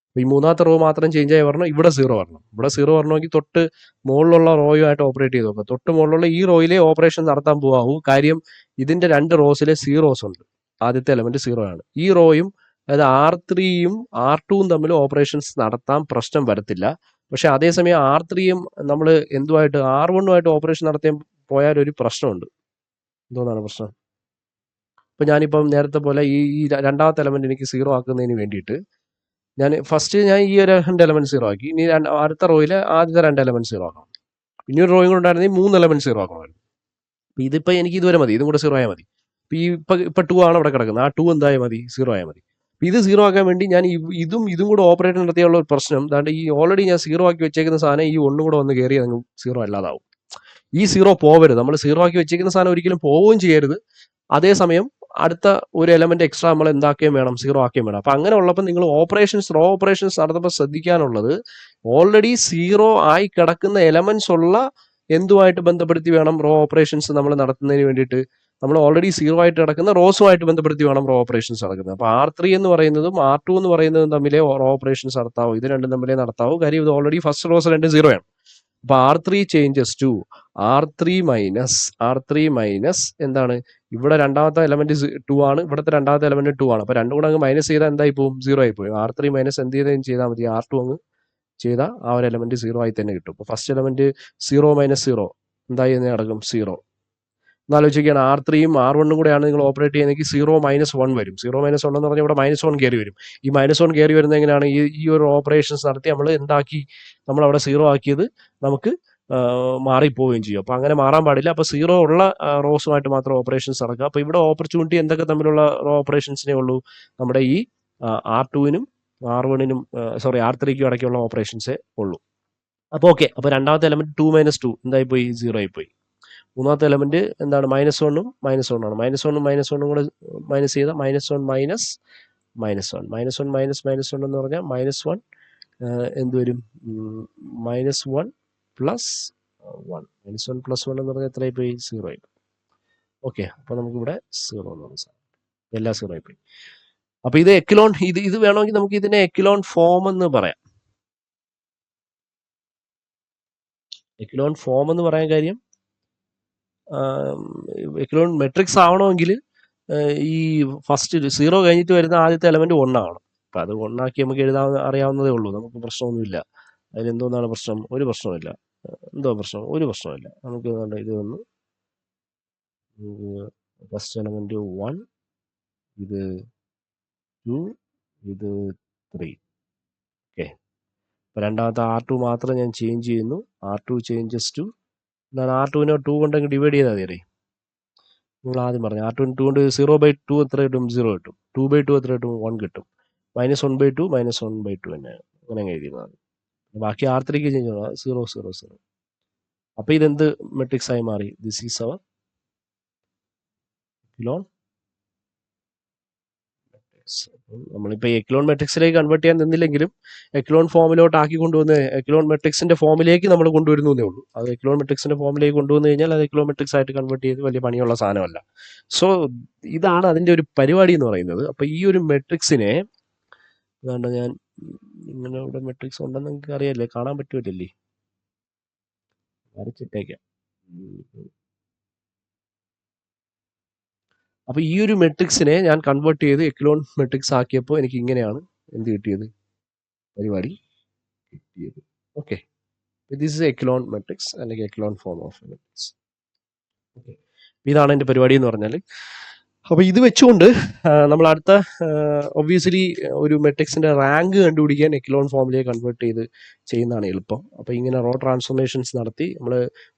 S1: അപ്പോൾ ഈ മൂന്നാമത്തെ റോ മാത്രം ചേഞ്ച് ആയി വരണം. ഇവിടെ 0 വരണം. ഇവിടെ 0 വരണമെങ്കിൽ തൊട്ട് മുകളിലുള്ള റോയുമായിട്ട് ഓപ്പറേറ്റ് ചെയ്ത് നോക്കാം. തൊട്ട് മുകളിലുള്ള ഈ റോയിലെ ഓപ്പറേഷൻ നടത്താൻ പോകാവൂ. കാര്യം ഇതിന്റെ 2 റോസിലെ സീറോസ് ഉണ്ട്. ആദ്യത്തെ എലമെന്റ് 0 ആണ്. ഈ റോയും അതായത് R3യും R2വും തമ്മിൽ ഓപ്പറേഷൻസ് നടത്താൻ പ്രശ്നം വരത്തില്ല. പക്ഷെ അതേസമയം R3യും നമ്മൾ എന്തുമായിട്ട് R1ഉമായിട്ട് ഓപ്പറേഷൻ നടത്താൻ പോയാൽ ഒരു പ്രശ്നമുണ്ട്. എന്തോന്നാണ് പ്രശ്നം? ഇപ്പം ഞാനിപ്പം നേരത്തെ പോലെ ഈ രണ്ടാമത്തെ എലമെന്റ് എനിക്ക് 0 ആക്കുന്നതിന് വേണ്ടിയിട്ട് ഞാൻ ഈ ഒരു 2 എലമെന്റ് 0 ആക്കി. ഇനി അടുത്ത റോയിലെ ആദ്യത്തെ 2 എലമെന്റ് 0 ആക്കണം. ഇനി ഒരു റോയും കൂടെ ഉണ്ടായിരുന്നെങ്കിൽ 3 എലമെന്റ് 0 ആക്കണമായിരുന്നു. അപ്പം ഇതിപ്പോൾ എനിക്ക് ഇതുവരെ മതി. ഇതും കൂടെ 0 ആയാൽ മതി. ഇപ്പൊ 2 ആണ് ഇവിടെ കിടക്കുന്നത്. ആ 2 എന്തായാൽ മതി? 0 ആയാൽ മതി. ഇത് 0 ആക്കാൻ വേണ്ടി ഞാൻ ഇതും കൂടെ ഓപ്പറേറ്റ് നടത്തിയുള്ള ഒരു പ്രശ്നം അതാണ്ട് ഈ ഓൾറെഡി ഞാൻ 0 ആക്കി വെച്ചേക്കുന്ന സാധനം ഈ 1 കൂടെ വന്ന് കയറി അങ്ങ് 0 അല്ലാതാവും. ഈ 0 പോവരുത്. നമ്മൾ 0 ആക്കി വെച്ചേക്കുന്ന സാധനം ഒരിക്കലും പോവുകയും ചെയ്യരുത്. അതേസമയം അടുത്ത ഒരു എലമെന്റ് എക്സ്ട്രാ നമ്മൾ എന്താക്കുകയും വേണം? 0 ആക്കുകയും വേണം. അപ്പം അങ്ങനെ ഉള്ളപ്പോൾ നിങ്ങൾ റോ ഓപ്പറേഷൻസ് നടത്തുമ്പോൾ ശ്രദ്ധിക്കാനുള്ളത് ഓൾറെഡി 0 ആയി കിടക്കുന്ന എലമെന്റ്സ് ഉള്ള എന്തുമായിട്ട് ബന്ധപ്പെടുത്തി വേണം റോ ഓപ്പറേഷൻസ് നമ്മൾ നടത്തുന്നതിന് വേണ്ടിയിട്ട്. നമ്മൾ ഓൾറെഡി 0 ആയിട്ട് കിടക്കുന്ന റോസുമായിട്ട് ബന്ധപ്പെടുത്തി വേണം റോ ഓപ്പറേഷൻസ് നടക്കുന്നത്. അപ്പോൾ R3 എന്ന് പറയുന്നതും R2 എന്ന് പറയുന്നതും തമ്മിലെ റോ ഓപ്പറേഷൻസ് നടത്താവൂ. ഇത് രണ്ടും തമ്മിലേ നടത്താവൂ. കാര്യം ഇത് ഓൾറെഡി ഫസ്റ്റ് റോസ് 2 0 ആണ്. അപ്പോൾ R3 changes to R3 minus എന്താണ്? ഇവിടെ രണ്ടാമത്തെ എലമെന്റ് 2 ആണ്. ഇവിടുത്തെ രണ്ടാമത്തെ എലമെന്റ് 2 ആണ്. അപ്പോൾ രണ്ടും കൂടെ അങ്ങ് മൈനസ് ചെയ്താൽ എന്തായി പോകും? 0 ആയി പോകും. R3 മൈനസ് എന്ത് ചെയ്താൽ മതി? R2 അങ്ങ് ചെയ്താൽ ആ ഒരു എലമെന്റ് 0 ആയി തന്നെ കിട്ടും. അപ്പോൾ ഫസ്റ്റ് എലമെന്റ് 0 - 0 എന്തായി തന്നെ നടക്കും? 0. എന്നാലോചിക്കുകയാണ് R3യും R1ഉം കൂടെയാണ് നിങ്ങൾ ഓപ്പറേറ്റ് ചെയ്യുന്നതെങ്കിൽ 0 - 1 വരും. 0 - 1 എന്ന് പറഞ്ഞാൽ ഇവിടെ -1 കയറി വരും. ഈ -1 കയറി വരുന്നത് എങ്ങനെയാണ്? ഈ ഒരു ഓപ്പറേഷൻസ് നടത്തി നമ്മൾ എന്താക്കി? നമ്മൾ അവിടെ 0 ആക്കിയത് നമുക്ക് മാറിപ്പോവുകയും ചെയ്യും. അപ്പോൾ അങ്ങനെ മാറാൻ പാടില്ല. അപ്പോൾ 0 ഉള്ള റോസുമായിട്ട് മാത്രം ഓപ്പറേഷൻസ് നടക്കുക. അപ്പോൾ ഇവിടെ ഓപ്പർച്യൂണിറ്റി എന്തൊക്കെ തമ്മിലുള്ള റോ ഓപ്പറേഷൻസിനേ ഉള്ളൂ? നമ്മുടെ ഈ R2നും R1നും R3ക്കും ഇടയ്ക്കുള്ള ഓപ്പറേഷൻസേ ഉള്ളൂ. അപ്പോൾ ഓക്കെ. അപ്പോൾ രണ്ടാമത്തെ എലമെന്റ് 2 - 2 എന്തായി പോയി? 0 ആയി പോയി. മൂന്നാമത്തെ എലമെന്റ് എന്താണ്? -1ഉം -1 ആണ്. -1ഉം -1ഉം കൂടെ മൈനസ് ചെയ്താൽ -1 മൈനസ് -1 -1 എന്ന് പറഞ്ഞാൽ -1 എന്ത് വരും? -1 പ്ലസ് 1 -1 പ്ലസ് 1 എന്ന് പറഞ്ഞാൽ എത്രയായി പോയി? 0 ആയി. ഓക്കെ. അപ്പോൾ നമുക്കിവിടെ 0 എന്ന് പറഞ്ഞ സാധനം എല്ലാം 0 ആയി പോയി. അപ്പോൾ ഇത് എക്ലോൺ ഇത് വേണമെങ്കിൽ നമുക്ക് ഇതിനെ എക്ലോൺ ഫോം എന്ന് പറയാം. എക്ലോൺ ഫോം എന്ന് പറയാൻ കാര്യം എക്ലോൺ മെട്രിക്സ് ആവണമെങ്കിൽ ഈ ഫസ്റ്റ് 0 കഴിഞ്ഞിട്ട് വരുന്ന ആദ്യത്തെ എലമെന്റ് 1 ആവണം. അപ്പം അത് 1 ആക്കി നമുക്ക് അറിയാവുന്നതേ ഉള്ളൂ. നമുക്ക് പ്രശ്നമൊന്നുമില്ല. അതിലെന്തോന്നാണ് പ്രശ്നം? ഒരു പ്രശ്നമില്ല. എന്തോ പ്രശ്നം? ഒരു പ്രശ്നമില്ല. നമുക്ക് ഇത് ഒന്ന് ഫസ്റ്റ് എലമെൻറ്റ് 1, ഇത് 2, ഇത് 3. ഓക്കെ. അപ്പോൾ രണ്ടാമത്തെ R2 മാത്രം ഞാൻ ചേഞ്ച് ചെയ്യുന്നു. R2 ചേഞ്ചസ് ടു എന്താണ്, R2നെ 2 കൊണ്ടങ്ങ് ഡിവൈഡ് ചെയ്താൽ മതി. നിങ്ങൾ ആദ്യം പറഞ്ഞു R2 2 കൊണ്ട് 0/2 എത്ര കിട്ടും? 0 കിട്ടും. 2/2 എത്ര കിട്ടും? 1 കിട്ടും. -1/2 -1/2 തന്നെ അങ്ങനെ അങ്ങ് എഴുതിയാൽ മതി. ബാക്കി R3ക്ക് ചേഞ്ച് ചെയ്യണം. 0 0 0. അപ്പോൾ ഇതെന്ത് മെട്രിക്സ് ആയി മാറി? This is our echelon matrix. നമ്മളിപ്പോൾ എക്ലോൺ മെട്രിക്സിലേക്ക് കൺവേർട്ട് ചെയ്യാൻ നിന്നില്ലെങ്കിലും എക്ലോൺ ഫോമിലോട്ട് ആക്കി കൊണ്ടുവന്ന് എക്ലോൺ മെട്രിക്സിന്റെ ഫോമിലേക്ക് നമ്മൾ കൊണ്ടുവരുന്നേ ഉള്ളൂ. അത് എക്ലോൺ മെട്രിക്സിന്റെ ഫോമിലേക്ക് കൊണ്ടുവന്നു കഴിഞ്ഞാൽ അത് എക്ലോൺ മെട്രിക്സ് ആയിട്ട് കൺവേർട്ട് ചെയ്ത് വലിയ പണിയുള്ള സാധനമല്ല. സോ ഇതാണ് അതിൻ്റെ ഒരു പരിപാടി എന്ന് പറയുന്നത്. അപ്പോൾ ഈ ഒരു മെട്രിക്സിനെ വേണ്ട, ഞാൻ ഇങ്ങനെ ഇവിടെ മെട്രിക്സ് ഉണ്ടെന്ന് നിങ്ങൾക്ക് അറിയാല്ലേ, കാണാൻ പറ്റുമല്ലേ, വരച്ചിട്ടേക്കാം. അപ്പോൾ ഈ ഒരു മെട്രിക്സിനെ ഞാൻ കൺവേർട്ട് ചെയ്ത് എക്ലോൺ മെട്രിക്സ് ആക്കിയപ്പോൾ എനിക്ക് ഇങ്ങനെയാണ് എന്ത് കിട്ടിയത്, പരിപാടി കിട്ടിയത്. Okay, this is echelon matrix അല്ലെങ്കിൽ echelon form of matrix. Okay, ഇതാണ് എൻ്റെ പരിപാടി എന്ന് പറഞ്ഞാൽ. അപ്പോൾ ഇത് വെച്ചുകൊണ്ട് നമ്മൾ അടുത്ത ഒബ്വിയസ്ലി ഒരു മെട്രിക്സിൻ്റെ റാങ്ക് കണ്ടുപിടിക്കാൻ എക്ലോൺ ഫോമിലേക്ക് കൺവേർട്ട് ചെയ്ത് ചെയ്യുന്നതാണ് എളുപ്പം. അപ്പോൾ ഇങ്ങനെ റോ ട്രാൻസ്ഫോർമേഷൻസ് നടത്തി നമ്മൾ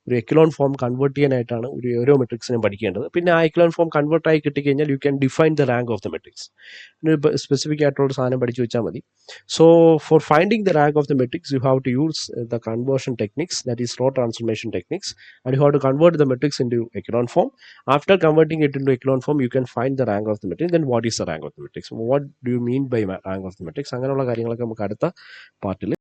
S1: ഒരു എക്ലോൺ ഫോം കൺവേർട്ട് ചെയ്യാനായിട്ടാണ് ഓരോ മെട്രിക്സിനും പഠിക്കേണ്ടത്. പിന്നെ ആ എക്ലോൺ ഫോം കൺവേർട്ട് ആയി കിട്ടിക്കഴിഞ്ഞാൽ you can define the rank of the matrix. Specific ആയിട്ടുള്ള സാധനം പഠിച്ചു വെച്ചാൽ മതി. So for finding the rank of the matrix you have to use the conversion techniques, that is row transformation techniques, and you have to convert the matrix into echelon form. After converting it into echelon form, you can find the rank of the matrix. Then what is the rank of the matrix? What do you mean by rank of the matrix? അങ്ങനെയുള്ള കാര്യങ്ങളൊക്കെ നമുക്ക് അടുത്ത പാർട്ടിൽ